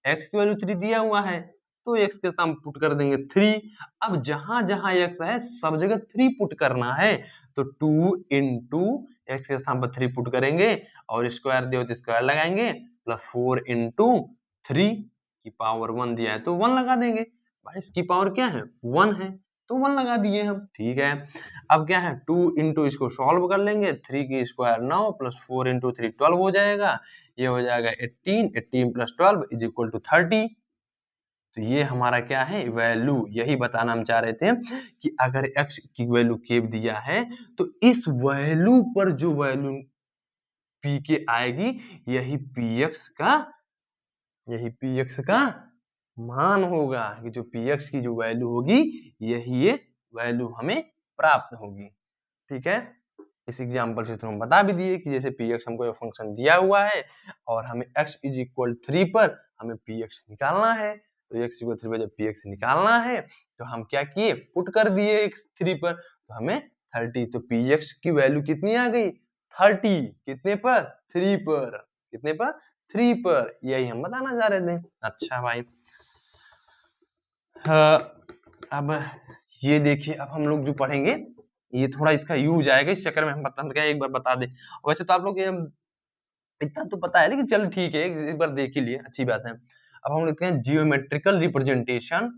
x की वैल्यू 3 दिया हुआ है तो x के स्थान पुट कर देंगे 3। अब जहां जहां x है सब जगह 3 पुट करना है, तो 2 इंटू एक्स के स्थान पर 3 पुट करेंगे और स्क्वायर दिया तो स्क्वायर लगाएंगे, प्लस 4 इंटू 3 की पावर 1 दिया है तो 1 लगा देंगे। भाई इसकी पावर क्या है? 1 है तो 1 लगा दिए हम। ठीक है, अब क्या है? 2 इंटू इसको सॉल्व कर लेंगे, 3 की स्क्वायर 9 प्लस 4 इंटू 3 12 हो जाएगा। ये हो जाएगा 18 प्लस 12 इज इक्वल टू 30। तो ये हमारा क्या है? वैल्यू। यही बताना हम चाह रहे थे कि अगर x की वैल्यू k दिया है तो इस वैल्यू पर जो वैल्यू pk आएगी यही px का मान होगा कि जो px की जो वैल्यू होगी यही ये वैल्यू हमें प्राप्त होगी। ठीक है, इस एग्जांपल से तो हम बता भी दिए कि जैसे px हमको फंक्शन दिया हुआ है और हमें x इज इक्वल 3 पर हमें px निकालना है, तो x इक्वल 3 पर जब px निकालना है तो हम क्या किए? पुट कर दिए x 3 पर तो हमें 30। तो px की वैल्यू कितनी आ गई? 30। कितने पर? 3 पर। कितने पर? 3 पर। यही हम बताना चाह रहे थे। अच्छा भाई, अब ये देखिए, अब हम लोग जो पढ़ेंगे ये थोड़ा इसका यूज आएगा, इस चक्कर में हम क्या एक बार बता दें। वैसे तो आप लोग ये इतना तो पता है, लेकिन चलो ठीक है, एक बार देख ही लिए, अच्छी बात है। अब हम लिखते हैं geometrical representation.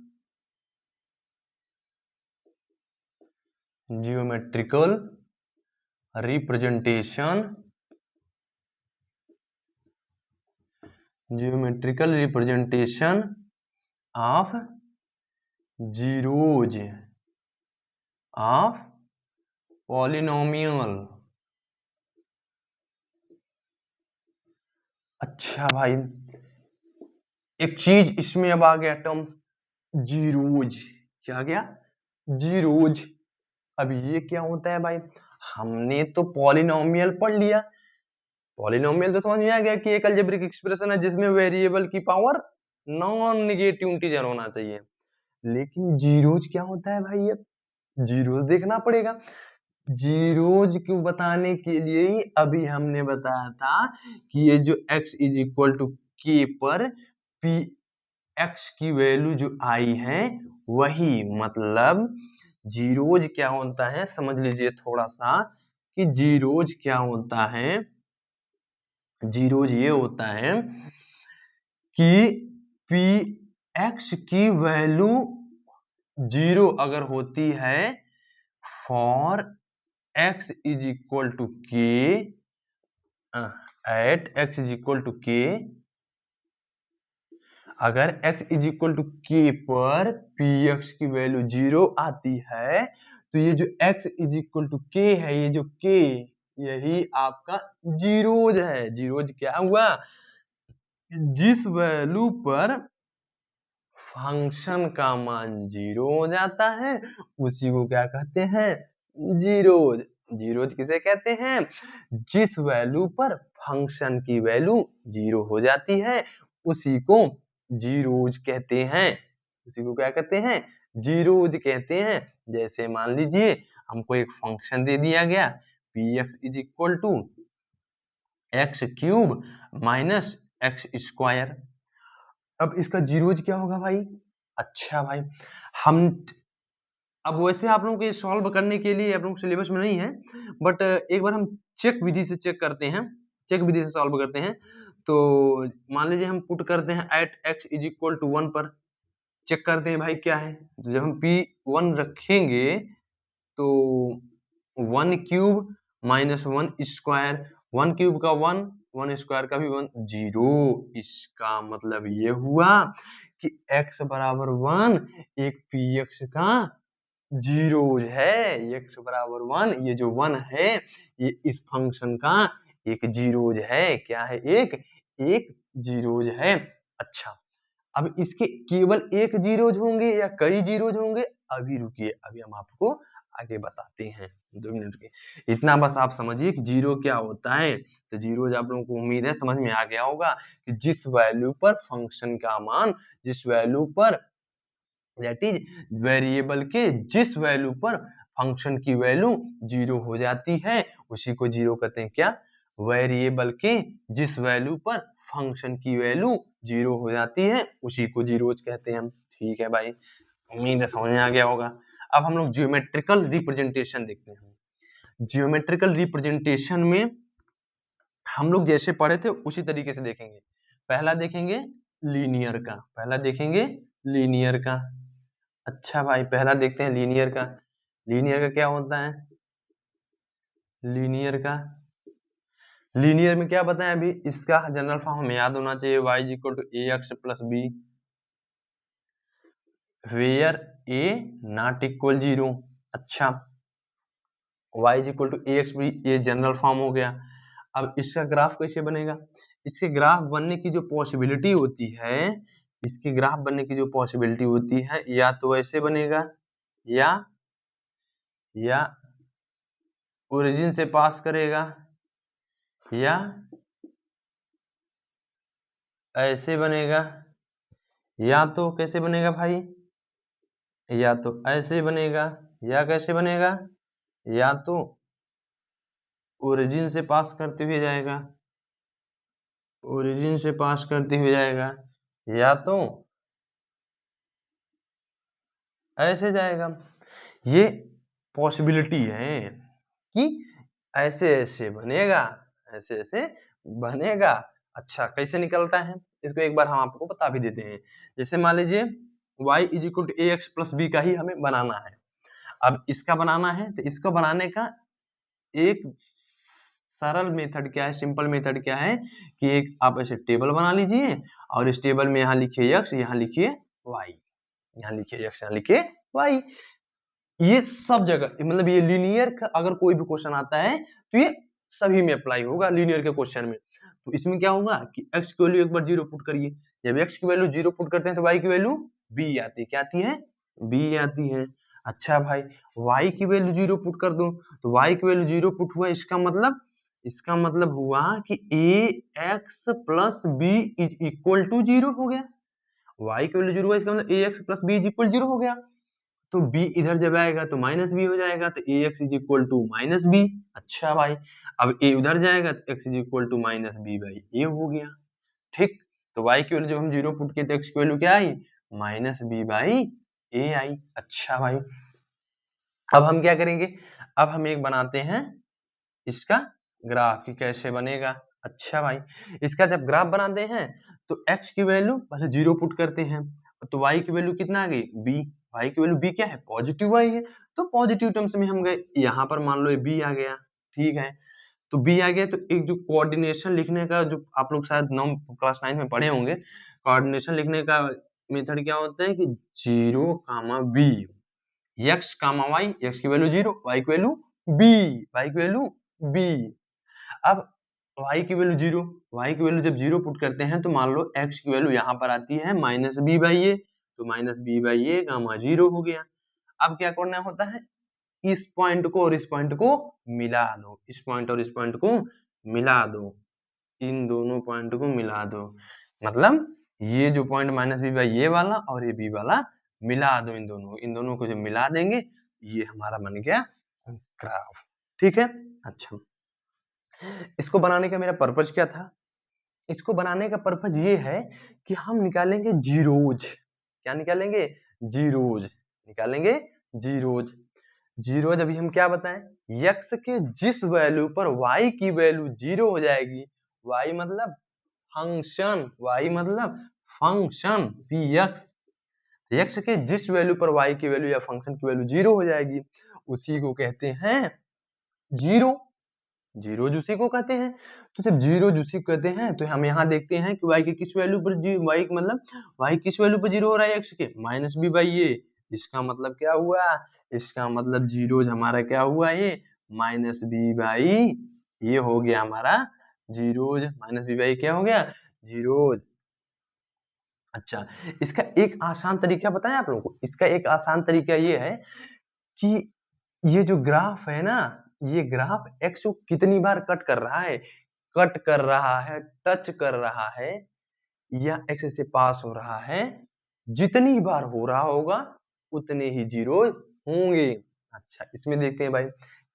Geometrical representation geometrical representation of zeros of polynomial. अच्छा भाई, एक चीज इसमें अब आ गया टर्म्स, जीरोज। क्या आ गया? जीरोज। अब ये क्या होता है भाई, हमने तो पॉलिनोमियल पढ़ लिया, पॉलिनोमियल तो समझ में आ गया कि एक अलजेब्रिक एक्सप्रेशन है जिसमें वेरिएबल की पावर नॉन नेगेटिव इंटीजर होना चाहिए। लेकिन जीरोज क्या होता है भाई, ये जीरोज देखना पड़ेगा। जीरोज को बताने के लिए ही अभी हमने बताया था कि ये जो x इज इक्वल टू के पर पी एक्स की वैल्यू जो आई है वही, मतलब जीरोज क्या होता है समझ लीजिए थोड़ा सा, कि जीरोज क्या होता है, जीरोज ये होता है कि पी एक्स की वैल्यू 0 अगर होती है for x is equal to k, at x is equal to k, अगर x इज इक्वल टू के पर px की वैल्यू 0 आती है तो ये जो x इज इक्वल टू के है, ये जो k यही आपका जीरोज है। जीरोज क्या हुआ, जिस वैल्यू पर फंक्शन का मान 0 हो जाता है उसी को क्या कहते हैं, जीरोज। जीरोज किसे कहते हैं, जिस वैल्यू पर फंक्शन की वैल्यू 0 हो जाती है उसी को जीरोज कहते हैं, उसी को क्या कहते हैं, जीरोज कहते हैं। जैसे मान लीजिए हमको एक फंक्शन दे दिया गया px is equal to x cube minus x square, अब इसका जीरोज क्या होगा भाई, अच्छा भाई हम अब वैसे आप लोगों के सॉल्व करने के लिए आप लोगों के सिलेबस में नहीं है, बट एक बार हम चेक विधि से चेक करते हैं, चेक विधि से सॉल्व करते हैं। तो मान लीजिए हम पुट करते हैं at x is equal to 1 पर, चेक करते हैं भाई क्या है, तो जब हम p1 रखेंगे तो 1 क्यूब माइनस 1 स्क्वायर, 1 क्यूब का 1, 1 स्क्वायर का भी 1, 0। इसका मतलब ये हुआ कि x बराबर 1 एक px का जीरोज है, x बराबर 1, ये जो 1 है ये इस फंक्शन का एक जीरोज है, क्या है, एक जीरोज है। अच्छा, अब इसके केवल एक जीरोज होंगे या कई जीरोज होंगे, अभी रुकिए, अभी हम आपको आगे बताते हैं, 2 मिनट के। इतना बस आप समझिए कि जीरो क्या होता है। तो जीरोज आप लोगों को उम्मीद है समझ में आ गया होगा कि जिस वैल्यू पर फंक्शन का मान, जिस वैल्यू पर दैट इज वेरिएबल के जिस वैल्यू पर फंक्शन की वैल्यू 0 हो जाती है उसी को जीरो कहते हैं, क्या, वेरिएबल के जिस वैल्यू पर फंक्शन की वैल्यू 0 हो जाती है उसी को जीरोज कहते हैं हम। ठीक है भाई, उम्मीद है समझ में आ गया होगा। अब हम लोग ज्योमेट्रिकल रिप्रेजेंटेशन देखते हैं। ज्योमेट्रिकल रिप्रेजेंटेशन में हम लोग जैसे पढ़े थे उसी तरीके से देखेंगे। पहला देखेंगे लीनियर का, पहला देखेंगे लीनियर का। अच्छा भाई, पहला देखते हैं लीनियर का। लीनियर का क्या होता है, लीनियर का, लीनियर में क्या बताएं अभी, इसका जनरल फॉर्म हमें याद होना चाहिए, y is equal to a x plus b where a not equal 0। अच्छा, y is equal to a x b, ये जनरल फॉर्म हो गया। अब इसका ग्राफ कैसे बनेगा, इसके ग्राफ बनने की जो पॉसिबिलिटी होती है, इसके ग्राफ बनने की जो पॉसिबिलिटी होती है, या तो ऐसे बनेगा या ओरिजिन से पास करेगा या ऐसे बनेगा, या तो कैसे बनेगा भाई, या तो ऐसे बनेगा या कैसे बनेगा, या तो ओरिजिन से पास करते हुए जाएगा, ओरिजिन से पास करते हुए जाएगा, या तो ऐसे जाएगा। ये पॉसिबिलिटी है कि ऐसे ऐसे बनेगा, ऐसे ऐसे बनेगा। अच्छा, कैसे निकलता है इसको एक बार हम आपको बता भी देते हैं। जैसे मान लीजिए y is equal to a x plus b का ही हमें बनाना है। अब इसका बनाना है तो इसको बनाने का एक सरल मेथड क्या है, सिंपल मेथड क्या है कि एक आप ऐसे टेबल बना लीजिए और इस टेबल में यहाँ लिखिए x, यहाँ लिखिए y, यहाँ लिखिए x, यहाँ लिखिए y। ये सब जगह मतलब ये लीनियर का अगर कोई भी क्वेश्चन आता है तो ये सभी में अप्लाई होगा लीनियर के क्वेश्चन में। तो इसमें क्या होगा कि x की वैल्यू एक बार 0 पुट करिए, जब x की वैल्यू 0 पुट करते हैं तो y की वैल्यू b आती है, क्या आती है, b आती है। अच्छा भाई, y की वैल्यू 0 पुट कर दूं, तो y की वैल्यू 0 पुट हुआ, इसका मतलब हुआ कि ax plus b is equal to 0 हो गया। y की वैल्यू 0 हुआ, इसका मतलब ax plus b is equal 0 हो गया। तो b इधर जब आएगा तो माइनस b हो जाएगा, तो ax is equal to minus b। अच्छा भाई, अब a उधर जाएगा तो x is equal to minus b by a हो गया। ठीक, तो y की वैल्यू जब हम 0 पुट किए तो x की वैल्यू क्या आई, माइनस b बाई a आई। अच्छा भाई, अब हम क्या करेंगे, अब हम एक बनाते हैं इसका ग्राफ कि कैसे बनेगा। अच्छा भाई, इसका जब ग्राफ बनाते हैं तो x की वैल्यू पहले 0 पुट करते हैं, तो y की वैल्यू कितना आ गई b, y की वैल्यू b क्या है, पॉजिटिव y है, तो पॉजिटिव टर्म्स में हम गए, यहाँ पर मान लो ये b आ गया। ठीक है, तो b आ गया, तो एक जो कोऑर्डिनेशन लिखने का, जो आप लोग शायद क्लास 9 में पढ़े होंगे, कोऑर्डिनेशन लिखने का मेथड क्या होता है कि 0 कामा b, x कामा y, x की वैल्यू 0, y की वैल्यू b, y की वैल्यू b। अब y की वैल्यू 0, y की वैल्यू जब 0 पुट करते हैं तो मान लो x की वैल्यू यहाँ पर आती है माइनस बी बाई ए, तो minus b by a gamma 0 हो गया। अब क्या करना होता है, इस पॉइंट को और इस पॉइंट को मिला दो, इस पॉइंट और इस पॉइंट को मिला दो, इन दोनों पॉइंट को मिला दो, मतलब ये जो पॉइंट माइनस बी बाई ए वाला और ये बी वाला मिला दो, इन दोनों को जब मिला देंगे ये हमारा बन गया ग्राफ। ठीक है, अच्छा, इसको बनाने का मेरा पर्पज क्या था, इसको बनाने का पर्पज ये है कि हम निकालेंगे जीरोज। क्या निकालेंगे, जीरोज निकालेंगे, जीरोज। जीरोज अभी हम क्या बताएं, x के जिस वैल्यू पर y की वैल्यू 0 हो जाएगी, y मतलब फंक्शन, y मतलब फंक्शन px, x के जिस वैल्यू पर y की वैल्यू या फंक्शन की वैल्यू 0 हो जाएगी उसी को कहते हैं जीरो। जीरो उसी को कहते हैं, तो जब जीरो उसी को कहते हैं तो हम यहाँ देखते हैं कि y के किस वैल्यू पर y मतलब y किस वैल्यू पर 0 हो रहा है, x के माइनस बी बाई ए, इसका मतलब क्या हुआ, इसका मतलब जीरो हमारा क्या हुआ, ये माइनस बी बाई ये हो गया हमारा जीरोज, माइनस बी बाई क्या हो गया, जीरोज। अच्छा, इसका एक आसान तरीका बताएं आप लोगों को, इसका एक आसान तरीका ये है कि ये जो ग्राफ है ना, ये ग्राफ x को कितनी बार कट कर रहा है, कट कर रहा है, टच कर रहा है या x से पास हो रहा है, जितनी बार हो रहा होगा उतने ही जीरो होंगे। अच्छा, इसमें देखते हैं भाई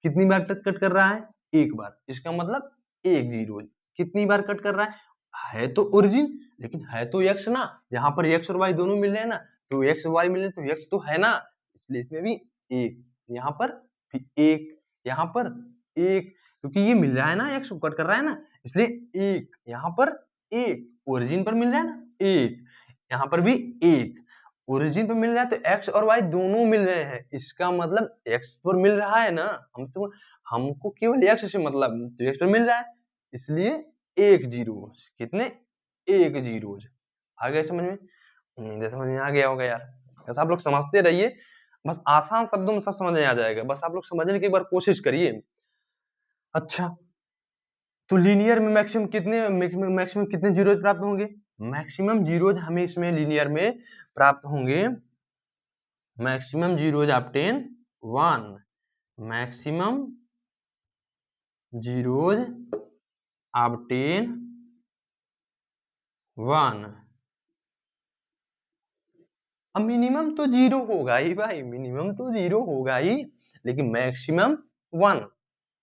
कितनी बार टच कट कर रहा है, एक बार, इसका मतलब एक जीरो। कितनी बार कट कर रहा है तो ओरिजिन, लेकिन है तो x ना, यहाँ पर x और y दोनों मिल रहे हैं ना, तो x और y मिल रहे तो x तो है ना, इसलिए इसमें भी एक, यहाँ पर भी एक, यहाँ पर एक, क्योंकि ये मिल रहा है ना, x कट कर रहा है ना, इसलिए एक, यहाँ पर एक, ओरिजिन पर मिल रहा है ना एक, यहाँ पर भी एक, ओरिजिन पर मिल रहा है तो x और y दोनों मिल रहे हैं, इसका मतलब x पर मिल रहा है ना, हमको केवल x से मतलब, तो x पर मिल रहा है, इसलिए एक जीरो। कितने, एक जीरो। आ गया समझ में, जैसे समझ में आ गया होगा यार, ऐसा आप लोग समझते रहिए, बस आसान शब्दों में सब समझ में आ जाएगा, बस आप लोग समझने की एक बार कोशिश करिए। अच्छा, तो लीनियर में मैक्सिमम कितने जीरोज प्राप्त होंगे, मैक्सिमम जीरोज हमें इसमें लीनियर में प्राप्त होंगे, maximum zeros obtain 1, maximum zeros obtain 1। अब मिनिमम तो 0 होगा ही भाई, मिनिमम तो 0 होगा ही, लेकिन मैक्सिमम 1,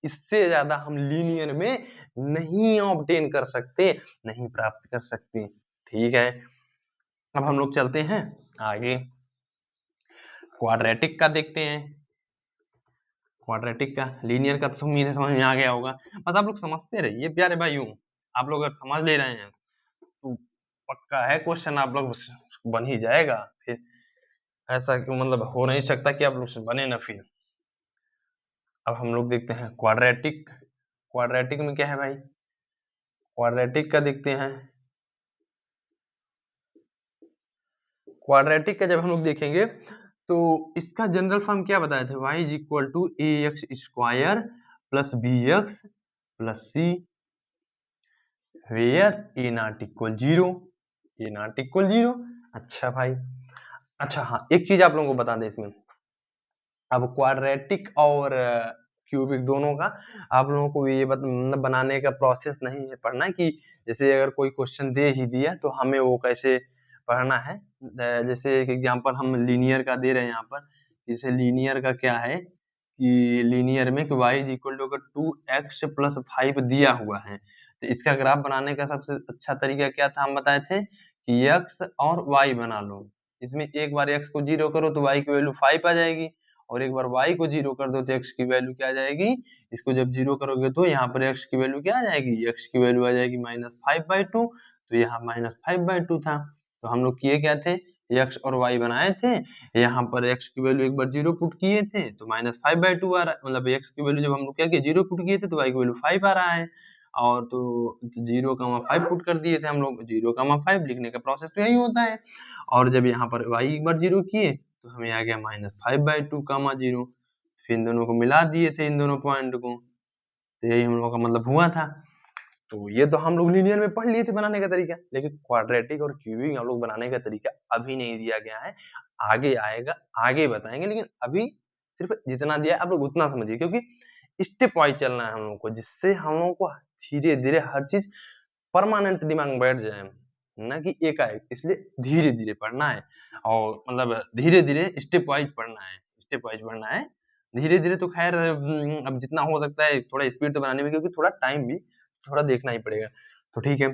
इससे ज्यादा हम लीनियर में नहीं ऑब्टेन कर सकते, नहीं प्राप्त कर सकते। ठीक है, अब हम लोग चलते हैं आगे, क्वाड्रेटिक का देखते हैं। क्वाड्रेटिक का, लीनियर का तो उम्मीद है समझ में आ गया होगा, बस आप लोग समझते रहिए प्यारे भाइयों, आप लोग अगर समझ ले रहे हैं तो पक्का है क्वेश्चन आप लोग बन ही जाएगा, फिर ऐसा मतलब हो नहीं सकता कि आप लोग से बने ना फिर। अब हम लोग देखते हैं क्वाड्रेटिक, क्वाड्रेटिक में क्या है भाई, क्वाड्रेटिक का देखते हैं। क्वाड्रेटिक का जब हम लोग देखेंगे तो इसका जनरल फॉर्म क्या बताए थे, y is equal to a x square plus b x plus c, where a not equal 0, a not equal 0। अच्छा भाई, अच्छा हाँ, एक चीज आप लोगों को बता दें इसमें, अब क्वाड्रेटिक और क्यूबिक दोनों का आप लोगों को ये मतलब बनाने का प्रोसेस नहीं है पढ़ना कि जैसे अगर कोई क्वेश्चन दे ही दिया तो हमें वो कैसे पढ़ना है। जैसे एक एग्जांपल हम लीनियर का दे रहे हैं यहाँ पर। जैसे लीनियर का क्या है कि लीनियर में कि y इज इक्वल टू अगर 2x प्लस 5 दिया हुआ है तो इसका ग्राफ बनाने का सबसे अच्छा तरीका क्या था, हम बताए थे कि x और y बना लो। इसमें एक बार x को 0 करो तो y की वैल्यू 5 आ जाएगी और एक बार y को 0 कर दो तो x की वैल्यू क्या आ जाएगी। इसको जब 0 करोगे तो यहाँ पर x की वैल्यू क्या आ जाएगी, x की वैल्यू आ जाएगी -5/2। तो यहाँ -5/2 था। तो हम लोग किए क्या थे, x और y बनाए थे, यहाँ पर x की वैल्यू एक बार 0 पुट किए थे तो -5/2 आ रहा, मतलब x की वैल्यू जब हम लोग क्या किए 0 पुट किए थे तो y की वैल्यू 5 आ रहा है। और तो 0,5 पुट कर दिए थे हम लोग, 0,5 लिखने का प्रोसेस तो यही होता है। और जब यहाँ पर y एक बार 0 किए तो हमें आ गया -5/2 कामा 0। फिर इन दोनों को मिला दिए थे, इन दोनों पॉइंट को, तो यही हम लोगों का मतलब हुआ था। तो ये तो हम लोग लीनियर में पढ़ लिए थे बनाने का तरीका, लेकिन क्वाड्रेटिक और क्यूबिक हम लोग बनाने का तरीका अभी नहीं दिया गया है, आगे आएगा, आगे बताएंगे। लेकिन अभी सिर्फ जितना दिया आप लोग उतना समझिए, क्योंकि स्टेप वाइज चलना है हम लोग को, जिससे हम लोग को धीरे धीरे हर चीज परमानेंट दिमाग में बैठ जाए, ना कि एकाएक। इसलिए धीरे धीरे पढ़ना है और मतलब धीरे धीरे स्टेप वाइज पढ़ना है, स्टेप वाइज पढ़ना है। धीरे धीरे तो खैर अब जितना हो सकता है थोड़ा स्पीड तो बनाने में, क्योंकि थोड़ा टाइम भी थोड़ा देखना ही पड़ेगा। तो ठीक है,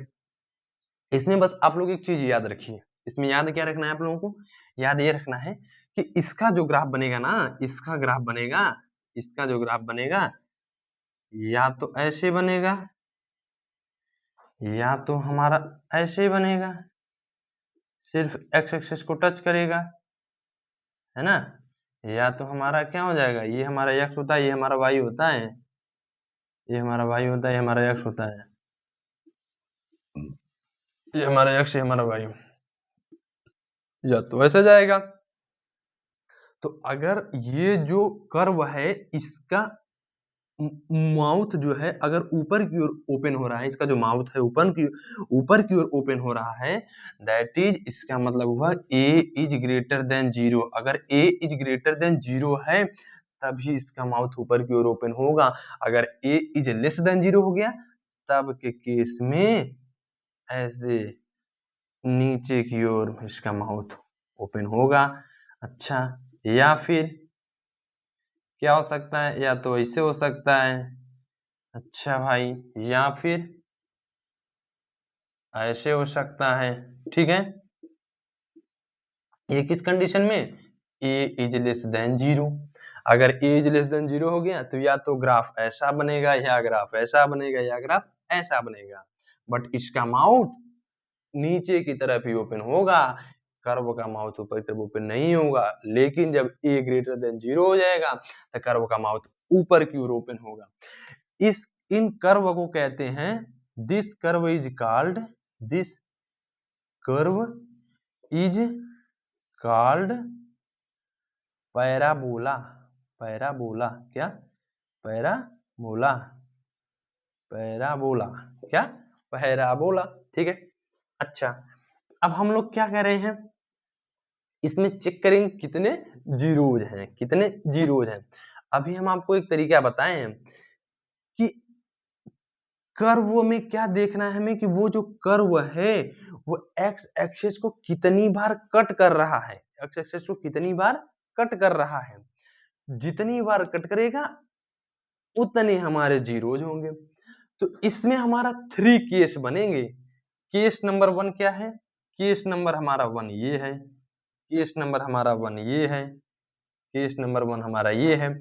इसमें बस आप लोग एक चीज याद रखिए। इसमें याद क्या रखना है आप लोगों को, याद ये रखना है कि इसका जो ग्राफ बनेगा ना, इसका ग्राफ बनेगा, इसका जो ग्राफ बनेगा या तो ऐसे बनेगा या तो हमारा ऐसे बनेगा, सिर्फ x एक्सिस को टच करेगा, है ना। या तो हमारा क्या हो जाएगा, ये हमारा x होता है, ये हमारा y होता है, ये हमारा y होता है, ये हमारा x होता है, ये हमारा x, ये हमारा y, या तो ऐसे जाएगा। तो अगर ये जो कर्व है इसका माउथ जो है अगर ऊपर की ओर ओपन हो रहा है, इसका जो माउथ है ऊपर की ओर ओपन हो रहा है, दैट इज, इसका मतलब हुआ a इज ग्रेटर देन 0। अगर a इज ग्रेटर देन 0 है तभी इसका माउथ ऊपर की ओर ओपन होगा। अगर a इज लेस देन 0 हो गया तब के केस में ऐसे नीचे की ओर इसका माउथ ओपन होगा। अच्छा, या फिर क्या हो सकता है, या तो ऐसे हो सकता है, अच्छा भाई, या फिर ऐसे हो सकता है। ठीक है, ये किस कंडीशन में, a इज लेस देन 0। अगर a इज लेस देन 0 हो गया तो या तो ग्राफ ऐसा बनेगा, या ग्राफ ऐसा बनेगा, या ग्राफ ऐसा बनेगा, बट इसका माउथ नीचे की तरफ ही ओपन होगा, कर्व का माउथ ऊपर की तरफ ओपन नहीं होगा। लेकिन जब a ग्रेटर देन 0 हो जाएगा तो कर्व का माउथ ऊपर की ओर ओपन होगा। इन कर्व को कहते हैं, this curve is called, this curve is called parabola. Parabola क्या, पैराबोला, पैराबोला क्या, पैराबोला। ठीक है। अच्छा, अब हम लोग क्या कह रहे हैं, इसमें चेक करेंगे कितने जीरोज हैं, कितने जीरोज हैं। अभी हम आपको एक तरीका बताए हैं कि कर्व में क्या देखना है हमें, कि वो जो कर्व है वो एक्स एक्सिस को कितनी बार कट कर रहा है, एक्स एक्सिस को कितनी बार कट कर रहा है। जितनी बार कट करेगा उतने हमारे जीरोज होंगे। तो इसमें हमारा 3 केस बनेंगे। केस नंबर 1 क्या है, केस नंबर हमारा 1 ये है, केस नंबर हमारा 1 ये है, केस नंबर 1 हमारा ये है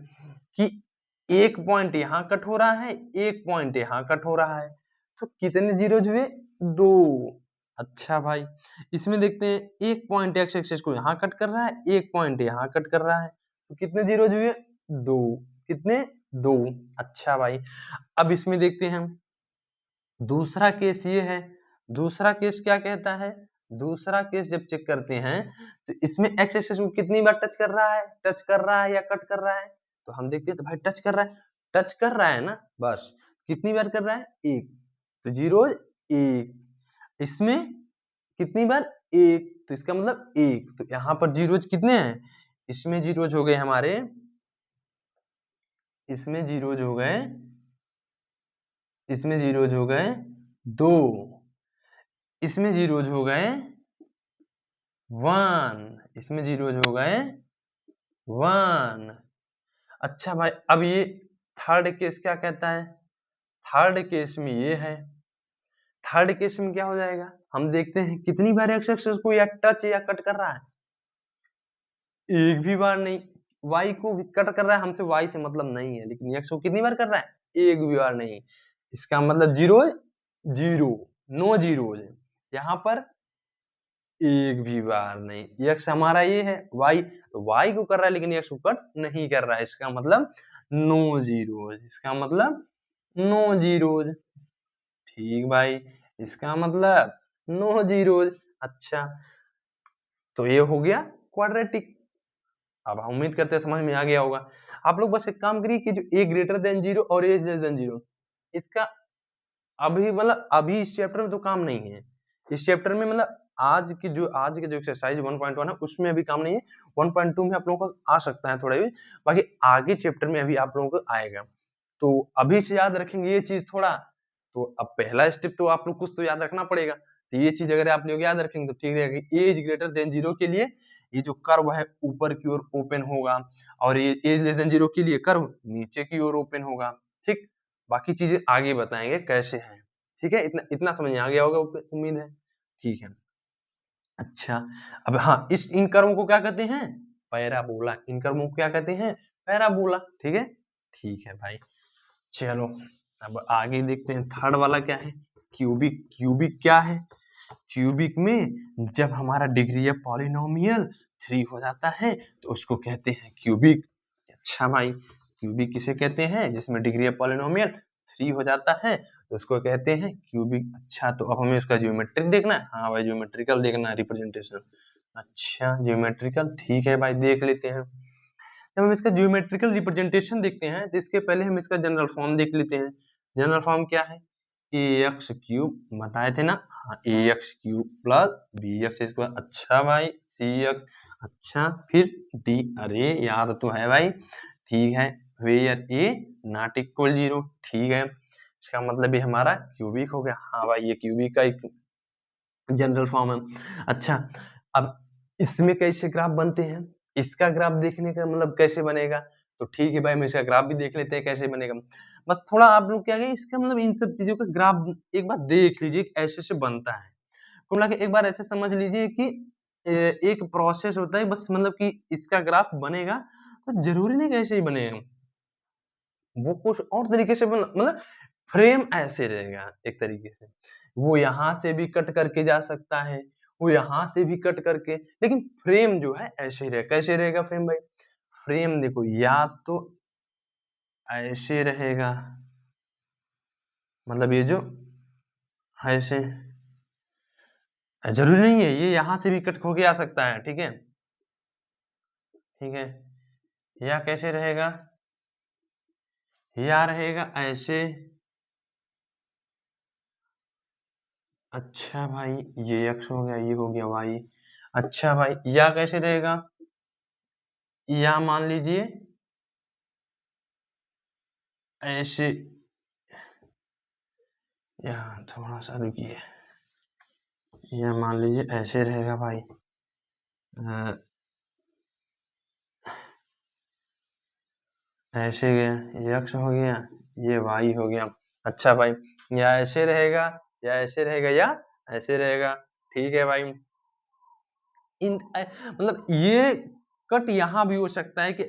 कि एक पॉइंट यहाँ कट हो रहा है, एक पॉइंट यहाँ कट हो रहा है। तो कितने जीरोज हुए, 2। अच्छा भाई, इसमें देखते हैं एक पॉइंट एक्स एक्सिस को यहाँ कट कर रहा है, एक पॉइंट यहाँ कट कर रहा है, तो कितने जीरोज हुए, 2। कितने, 2। अच्छा भाई, अब इसमें देखते हैं हम दूसरा केस ये है। दूसरा केस क्या कहता है, दूसरा केस जब चेक करते हैं तो इसमें एक्स एक्सिस को कितनी बार टच कर रहा है, टच कर रहा है या कट कर रहा है। तो हम देखते हैं तो भाई टच कर रहा है, टच कर रहा है ना, बस कितनी बार कर रहा है, 1। तो जीरोज 1, इसमें कितनी बार, 1, तो इसका मतलब 1। तो यहाँ पर जीरोज कितने हैं, इसमें जीरोज हो गए हमारे इसमें जीरोज हो गए, इसमें जीरोज हो गए 2, इसमें जीरोज हो गए 1, इसमें जीरोज हो गए 1। अच्छा भाई, अब ये थर्ड केस क्या कहता है? थर्ड केस में ये है, थर्ड केस में क्या हो जाएगा? हम देखते हैं कितनी बार एक्स एक्सिस को या टच या कट कर रहा है? एक भी बार नहीं। y को भी कट कर रहा है, हमसे y से मतलब नहीं है, लेकिन x को कितनी बार कर रहा है? एक भी बार नहीं। इसका मतलब जीरो जीरो, नो जीरो है यहाँ पर, एक भी बार नहीं। x हमारा ये है, y तो y को कर रहा है लेकिन x को कट नहीं कर रहा है, इसका मतलब नो जीरोज, इसका मतलब नो जीरोज। ठीक भाई, इसका मतलब नो जीरोज। अच्छा, तो ये हो गया क्वाड्रेटिक। अब हम उम्मीद करते हैं समझ में आ गया होगा। आप लोग बस एक काम करिए कि जो a ग्रेटर देन 0 और a लेस देन 0, इसका अभी मतलब अभी इस चैप्टर में तो काम नहीं है। इस चैप्टर में मतलब आज की जो एक्सरसाइज 1.1 है उसमें अभी काम नहीं है। 1.2 में आप लोगों को आ सकता है थोड़ा भी, बाकी आगे चैप्टर में अभी आप लोगों को आएगा। तो अभी से याद रखेंगे ये चीज थोड़ा, तो अब पहला स्टेप तो आप लोग कुछ तो याद रखना पड़ेगा। तो ये चीज अगर आप लोग याद रखेंगे तो ठीक रहेगा। ए इज ग्रेटर देन 0 के लिए ये जो कर्व है ऊपर की ओर ओपन होगा, और ये ए लेस देन 0 के लिए कर्व नीचे की ओर ओपन होगा। ठीक, बाकी चीजें आगे बताएंगे कैसे है। ठीक है, इतना इतना समझ में आ गया होगा उम्मीद है। ठीक है, अच्छा, अब हाँ, इस इन कर्वों को क्या कहते हैं? पैराबोला। इन कर्वों को क्या कहते हैं? पैराबोला। ठीक है, ठीक है भाई। चलो अब आगे देखते हैं थर्ड वाला क्या है? क्यूबिक। क्यूबिक क्या है? क्यूबिक में जब हमारा डिग्री ऑफ पॉलिनोमियल 3 हो जाता है तो उसको कहते हैं क्यूबिक। अच्छा भाई, क्यूबिक किसे कहते हैं? जिसमें डिग्री ऑफ पॉलिनोमियल 3 हो जाता है तो उसको कहते हैं क्यूबिक। अच्छा, तो अब हमें उसका ज्योमेट्रिक देखना है। हाँ भाई, ज्योमेट्रिकल देखना है, रिप्रेजेंटेशन। अच्छा, ज्योमेट्रिकल, ठीक है भाई, देख लेते हैं। जब हम इसका ज्योमेट्रिकल रिप्रेजेंटेशन देखते हैं तो इसके पहले हम इसका जनरल फॉर्म देख लेते हैं। जनरल फॉर्म क्या है? ए एक्स क्यूब, बताए थे ना? हाँ, a x cube plus b x square. अच्छा भाई, सी एक्स। अच्छा, फिर डी, अरे याद तो है भाई। ठीक है, वेयर ए नॉट इक्वल 0। ठीक है, इसका मतलब ये हमारा क्यूबिक हो गया। हाँ भाई, ये क्यूबिक का एक जनरल फॉर्म है। अच्छा, अब इसमें कैसे ग्राफ बनते हैं? इसका ग्राफ देखने का मतलब कैसे बनेगा? तो ठीक है भाई, हम इसका ग्राफ भी देख लेते हैं कैसे बनेगा। बस थोड़ा आप लोग क्या है, इसका मतलब इन सब चीजों का ग्राफ एक बार देख लीजिए ऐसे से बनता है। कुल मिला के एक बार ऐसे समझ लीजिए कि एक प्रोसेस होता है, बस मतलब कि इसका ग्राफ बनेगा तो जरूरी नहीं कि ऐसे ही बनेगा, वो कुछ और तरीके से मतलब फ्रेम ऐसे रहेगा एक तरीके से। वो यहाँ से भी कट करके जा सकता है, वो यहाँ से भी कट करके, लेकिन फ्रेम जो है ऐसे ही रहेगा। कैसे रहेगा फ्रेम भाई? फ्रेम देखो, या तो ऐसे रहेगा, मतलब ये जो ऐसे, जरूरी नहीं है ये यहाँ से भी कट होके आ सकता है। ठीक है, ठीक है, या कैसे रहेगा? या रहेगा ऐसे। अच्छा भाई, ये x हो गया, ये हो गया y। अच्छा भाई, या कैसे रहेगा? या मान लीजिए ऐसे, यहाँ थोड़ा सा रुकिए, या मान लीजिए ऐसे रहेगा भाई। ऐसे गया, ये x हो गया, ये y हो गया। अच्छा भाई, या ऐसे रहेगा, या ऐसे रहेगा, या ऐसे रहेगा। ठीक है भाई, मतलब ये कट यहाँ भी हो सकता है कि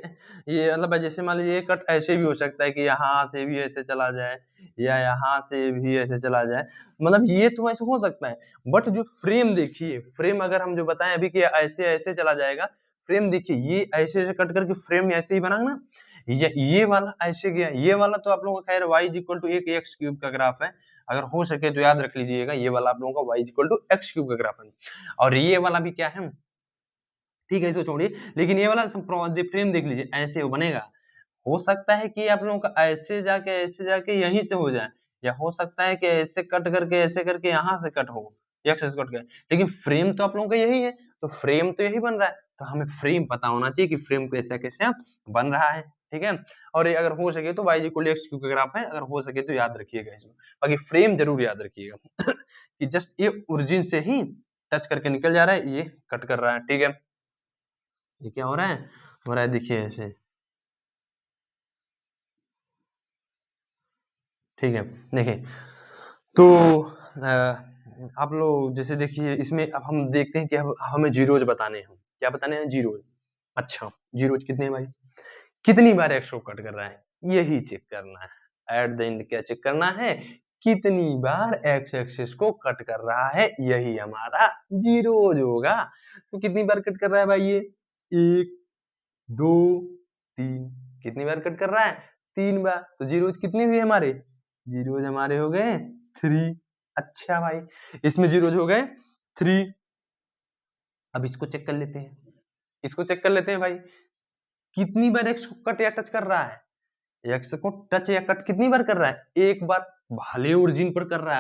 ये मतलब जैसे मान लीजिए ये कट ऐसे भी हो सकता है कि यहाँ से भी ऐसे चला जाए, या यहाँ से भी ऐसे चला जाए, मतलब ये तो ऐसे हो सकता है। बट जो फ्रेम देखिए, फ्रेम अगर हम जो बताएं अभी कि ऐसे ऐसे चला जाएगा, फ्रेम देखिए ये ऐसे ऐसे कट करके फ्रेम ऐसे ही बना ना, ये वाला ऐसे गया, ये वाला तो आप लोगों का खैर y इक्वल टू एक एक्स क्यूब का ग्राफ है। अगर हो सके तो याद रख लीजिएगा, ये वाला आप लोगों का y equal to x cube का ग्राफ है। और ये वाला भी क्या है? ठीक है, इसको छोड़िए, लेकिन ये वाला फ्रेम देख लीजिए, ऐसे वो बनेगा। हो सकता है कि आप लोगों का ऐसे जाके यहीं से हो जाए, या हो सकता है कि ऐसे कट करके ऐसे करके यहाँ से कट हो, एक्सेस कट गए, लेकिन फ्रेम तो आप लोगों का यही है, तो फ्रेम तो यही बन रहा है, तो हमें फ्रेम पता होना चाहिए कि फ्रेम कैसे कैसे बन रहा है। ठीक है। और ये अगर हो सके तो y इक्वल एक्स क्यू का ग्राफ है, अगर हो सके तो याद रखिएगा इसको, बाकी फ्रेम जरूर याद रखिएगा कि जस्ट ये ओरिजिन से ही टच करके निकल जा रहा है, ये कट कर रहा है, ठीक है। ये क्या हो रहा है, हो रहा है देखिए ऐसे, ठीक है। देखिए तो आप लोग जैसे देखिए इसमें अब हम देखते हैं कि अब हमें जीरोज बताने हैं, क्या बताने हैं, जीरोज। अच्छा जीरोज कितने हैं भाई, कितनी बार एक्स को कट कर रहा है, यही चेक करना है। एट द एंड क्या चेक करना है, कितनी बार एक्स एक्सिस को कट कर रहा है, यही हमारा जीरोज होगा। तो कितनी बार कट कर रहा है भाई ये, 1 2 3, कितनी बार कट कर रहा है, 3 बार। तो जीरोज कितने हुए हमारे, जीरोज हमारे हो गए 3। अच्छा भाई इसमें जीरोज हो गए 3। अब इसको चेक कर लेते हैं, इसको चेक कर लेते हैं भाई, कितनी बार एक्स को कट या टच कर रहा है, एक्स को टच या कट कितनी बार कर रहा है, एक बार भले ओरिजिन पर कर रहा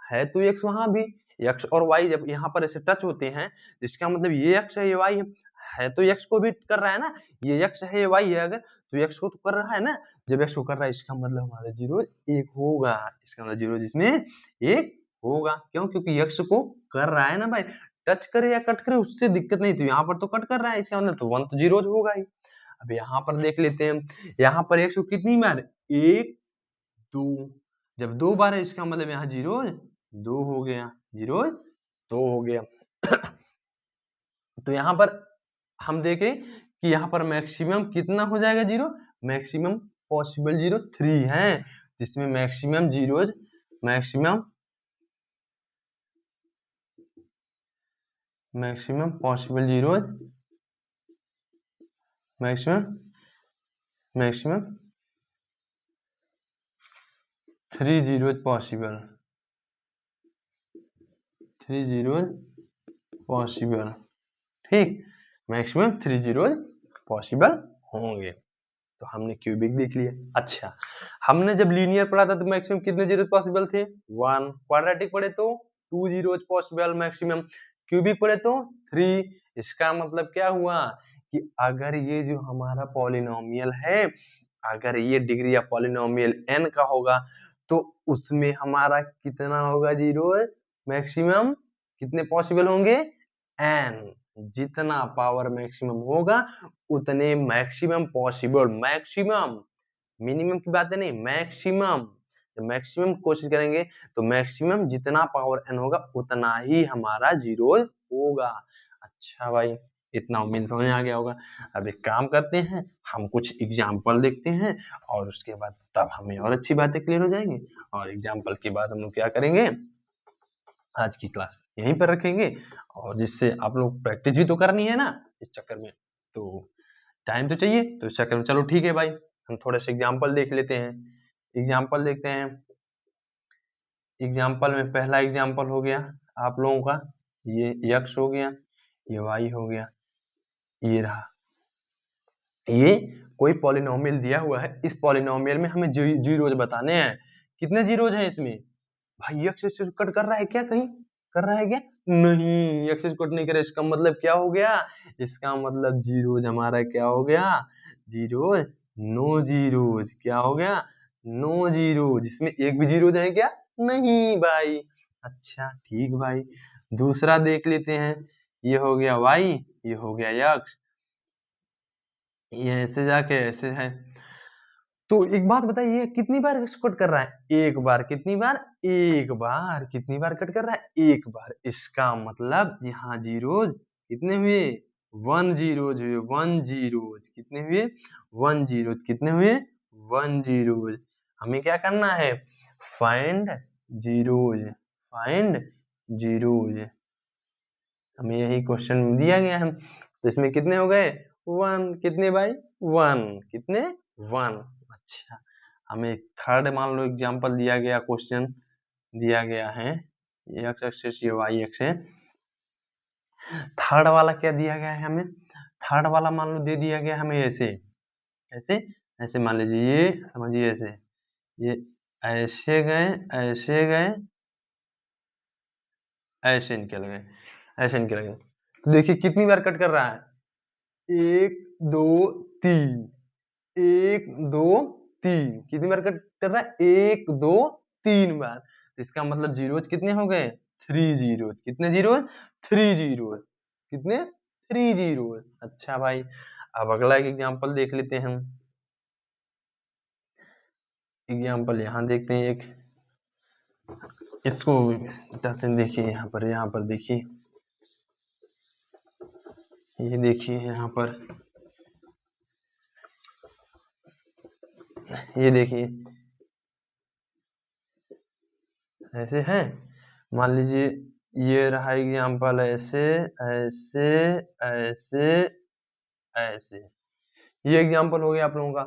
है तो एक्स वहां भी, एक्स और वाई जब यहाँ पर ऐसे टच होते हैं इसका मतलब ये एक्स है ये वाई है तो एक्स को भी कर रहा है ना, ये एक्स है ये वाई है अगर, तो एक्स को तो कर रहा है ना, जब एक्स को कर रहा है इसका मतलब हमारा जीरो एक होगा, इसका मतलब जीरो इसमें एक होगा, क्यों, क्योंकि एक्स को कर रहा है ना भाई, टच करे या कट करे उससे दिक्कत नहीं, तो यहाँ पर तो कट कर रहा है इसका मतलब तो वन तो जीरो होगा ही। अब यहाँ पर देख लेते हैं, यहाँ पर एक्स को कितनी बार, 1 2, जब 2 बार है इसका मतलब यहाँ जीरो 2 हो गया, जीरो 2 हो गया तो यहाँ पर हम देखें कि यहाँ पर मैक्सिमम कितना हो जाएगा जीरो, मैक्सिमम पॉसिबल जीरो 3 है, जिसमें maximum zeros, maximum possible zeros, maximum 3 zeros possible, 3 zeros possible, ठीक, मैक्सिमम 3 जीरोज पॉसिबल होंगे। तो हमने क्यूबिक देख लिया। अच्छा हमने जब लीनियर पढ़ा था तो मैक्सिमम कितने जीरोज पॉसिबल थे, 1, क्वाड्रेटिक पढ़े तो 2 जीरोज पॉसिबल मैक्सिमम, क्यूबिक पढ़े तो 3। इसका मतलब क्या हुआ कि अगर ये जो हमारा पॉलिनोमियल है, अगर ये डिग्री या पॉलिनोमियल n का होगा तो उसमें हमारा कितना होगा जीरोज, मैक्सिमम कितने पॉसिबल होंगे, n, जितना पावर मैक्सिमम होगा उतने मैक्सिमम पॉसिबल, मैक्सिमम, मिनिमम की बात है नहीं, मैक्सिमम, मैक्सिमम कोशिश करेंगे तो मैक्सिमम जितना पावर n होगा उतना ही हमारा जीरो होगा। अच्छा भाई इतना उम्मीद समझ आ गया होगा। अब एक काम करते हैं, हम कुछ एग्जाम्पल देखते हैं और उसके बाद तब हमें और अच्छी बातें क्लियर हो जाएंगी, और एग्जाम्पल के बाद हम लोग क्या करेंगे, आज की क्लास यहीं पर रखेंगे, और जिससे आप लोग प्रैक्टिस भी तो करनी है ना इस चक्कर में, तो टाइम तो चाहिए, तो इस चक्कर में चलो ठीक है भाई हम थोड़े से एग्जाम्पल देख लेते हैं। एग्जाम्पल देखते हैं, एग्जाम्पल में पहला एग्जाम्पल हो गया आप लोगों का, ये x हो गया, ये y हो गया, ये रहा, ये कोई पॉलिनोमियल दिया हुआ है, इस पॉलिनोमियल में हमें जीरोज बताने हैं, कितने जीरोज हैं इसमें, भाई एक्स एक्सिस कट कर रहा है क्या, कहीं कर रहा है क्या, नहीं एक्सिस कट नहीं कर रहा, इसका मतलब क्या हो गया, इसका मतलब जीरोज हमारा क्या हो गया, जीरोज, नो जीरोज, क्या हो गया, नो जीरोज, इसमें एक भी जीरोज है क्या, नहीं भाई। अच्छा ठीक भाई, दूसरा देख लेते हैं, ये हो गया y, ये हो गया x, ये ऐसे जाके ऐसे है, तो एक बात बताइए कितनी बार कट कर रहा है, एक बार, कितनी बार, एक बार, कितनी बार कट कर रहा है, एक बार, इसका मतलब यहाँ जीरोज कितने हुए, 1 जीरोज हुए, 1 जीरोज कितने हुए, 1 जीरोज कितने हुए, 1 जीरोज। हमें क्या करना है, फाइंड जीरोज, फाइंड जीरोज, हमें यही क्वेश्चन दिया गया है, तो इसमें कितने हो गए, 1, कितने भाई, 1, कितने, 1। अच्छा हमें थर्ड मान लो एग्जांपल दिया गया, क्वेश्चन दिया गया है, ये x एक्सिस ये y एक्स है, थर्ड वाला क्या दिया गया है हमें, थर्ड वाला मान लो दे दिया गया हमें ऐसे, ऐसे ऐसे मान लीजिए, ये समझिए ऐसे, ये ऐसे गए, ऐसे गए, ऐसे निकल गए, ऐसे निकल गए, तो देखिए कितनी बार कट कर रहा है, 1 2 3, 1 2 3 कितनी बार कट कर रहा है? 1 2 3 बार। तो इसका मतलब जीरोज कितने हो गए? 3 जीरोज। कितने जीरोज? 3 जीरोज। कितने? 3 जीरोज। अच्छा भाई, अब अगला एक एग्जांपल देख लेते हैं हम। एग्जांपल यहाँ देखते हैं एक, इसको बताते हैं। देखिए यहाँ पर देखिए, ये देखिए यहाँ पर, ये देखिए ऐसे है। मान लीजिए ये रहा एग्जांपल, ऐसे ऐसे ऐसे ऐसे। ये एग्जांपल हो गया आप लोगों का।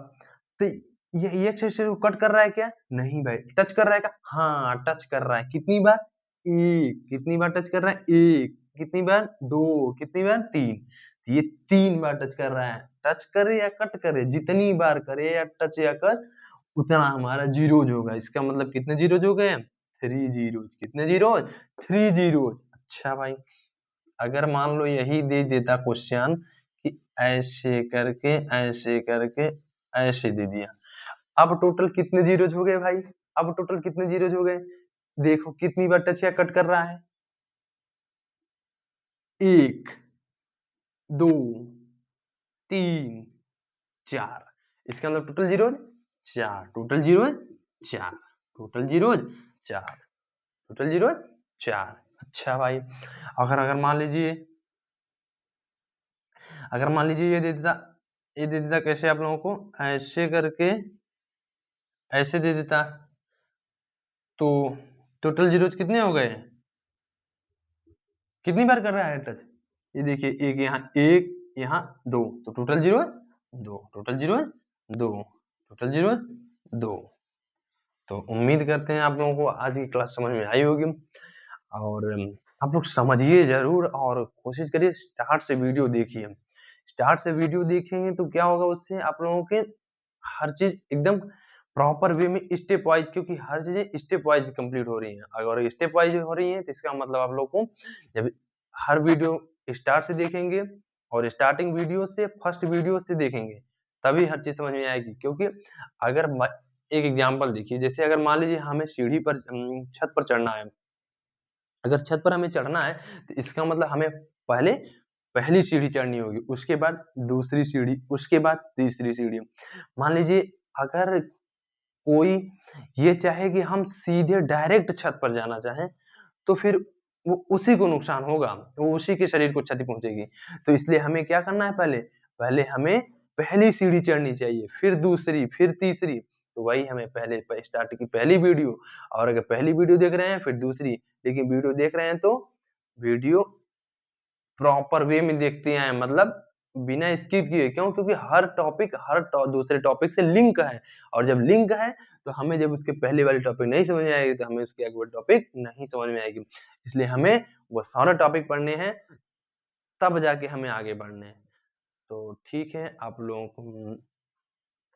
तो ये एक्स एक्सिस को कट कर रहा है क्या? नहीं भाई। टच कर रहा है क्या? हाँ, टच कर रहा है। कितनी बार? एक। कितनी बार टच कर रहा है? एक। कितनी बार? दो। कितनी बार? तीन। ये 3 बार टच कर रहा है। टच करे या कट करे, जितनी बार करे या टच या कट, उतना हमारा जीरोज होगा। इसका मतलब कितने जीरोज हो गए? 3 जीरोज। कितने जीरोज? 3 जीरोज। अच्छा भाई, अगर मान लो यही दे देता क्वेश्चन कि ऐसे करके ऐसे दे दिया, अब टोटल कितने जीरोज हो गए भाई? अब टोटल कितने जीरोज हो गए? देखो कितनी बार टच या कट कर रहा है? 1 2 3 4। इसके अंदर total zeros 4। Total zeros 4। Total zeros 4। Total zeros 4। अच्छा भाई, अगर मान लीजिए ये दे देता कैसे आप लोगों को? ऐसे करके ऐसे दे देता, तो टोटल जीरोज कितने हो गए? कितनी बार कर रहा है टच? ये देखिए, एक यहाँ दो, तो टोटल जीरो दो। टोटल जीरो दो। टोटल जीरो दो। तो उम्मीद करते हैं आप लोगों को आज की क्लास समझ में आई होगी, और आप लोग समझिए जरूर और कोशिश करिए स्टार्ट से वीडियो देखिए। स्टार्ट से वीडियो देखेंगे तो क्या होगा, उससे आप लोगों के हर चीज एकदम प्रॉपर वे में स्टेप वाइज, क्योंकि हर चीजें स्टेप वाइज कंप्लीट हो रही हैं। अगर स्टेप वाइज हो रही है तो इसका मतलब आप लोग को जब हर वीडियो स्टार्ट से देखेंगे और स्टार्टिंग वीडियो से फर्स्ट वीडियो से देखेंगे, तभी हर चीज समझ में आएगी। क्योंकि अगर एक एग्जांपल देखिए, जैसे अगर मान लीजिए हमें सीढ़ी पर छत पर चढ़ना है, अगर छत पर हमें चढ़ना है तो इसका मतलब हमें पहले पहली सीढ़ी चढ़नी होगी, उसके बाद दूसरी सीढ़ी, उसके बाद तीसरी सीढ़ी। मान लीजिए अगर कोई ये चाहे कि हम सीधे डायरेक्ट छत पर जाना चाहें, तो फिर वो उसी को नुकसान होगा, वो उसी के शरीर को क्षति पहुंचेगी। तो इसलिए हमें क्या करना है, पहले हमें पहली सीढ़ी चढ़नी चाहिए, फिर दूसरी, फिर तीसरी। तो वही हमें पहले स्टार्ट की पहली वीडियो, और अगर पहली वीडियो देख रहे हैं फिर दूसरी, लेकिन वीडियो देख रहे हैं तो वीडियो प्रॉपर वे में देखते हैं, मतलब बिना स्किप किए। क्यों? क्योंकि हर टॉपिक दूसरे टॉपिक से लिंक है, और जब लिंक है तो हमें जब उसके पहले वाली टॉपिक नहीं समझ में आएगी तो हमें उसके आगे वाली टॉपिक नहीं समझ में आएगी। इसलिए हमें वो सारे टॉपिक पढ़ने हैं, तब जाके हमें आगे बढ़ने हैं। तो ठीक है, आप लोगों को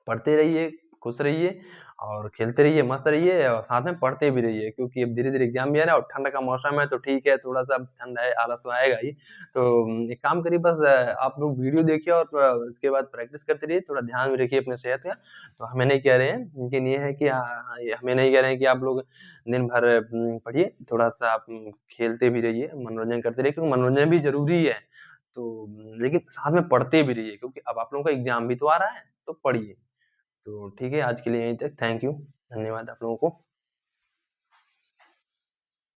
पढ़ते रहिए, खुश रहिए और खेलते रहिए, मस्त रहिए, और साथ में पढ़ते भी रहिए, क्योंकि अब धीरे-धीरे एग्ज़ाम भी आ रहा है और ठंड का मौसम है तो ठीक है, थोड़ा-सा ठंड है, आलस तो आएगा ही। तो एक काम करिए, बस आप लोग वीडियो देखिए और उसके बाद प्रैक्टिस करते रहिए, थोड़ा ध्यान भी रखिए अपने सेहत का। तो हमें नहीं कह रहे हैं, लेकिन ये है कि हमें नहीं कह रहे हैं कि आप लोग दिन भर पढ़िए, थोड़ा-सा आप खेलते भी रहिए, मनोरंजन करते रहिए, क्योंकि मनोरंजन भी ज़रूरी है। तो लेकिन साथ में पढ़ते भी रहिए, क्योंकि अब आप लोगों का एग्ज़ाम भी तो आ रहा है, तो पढ़िए। तो ठीक है, आज के लिए यहीं तक। थैंक यू, धन्यवाद आप लोगों को।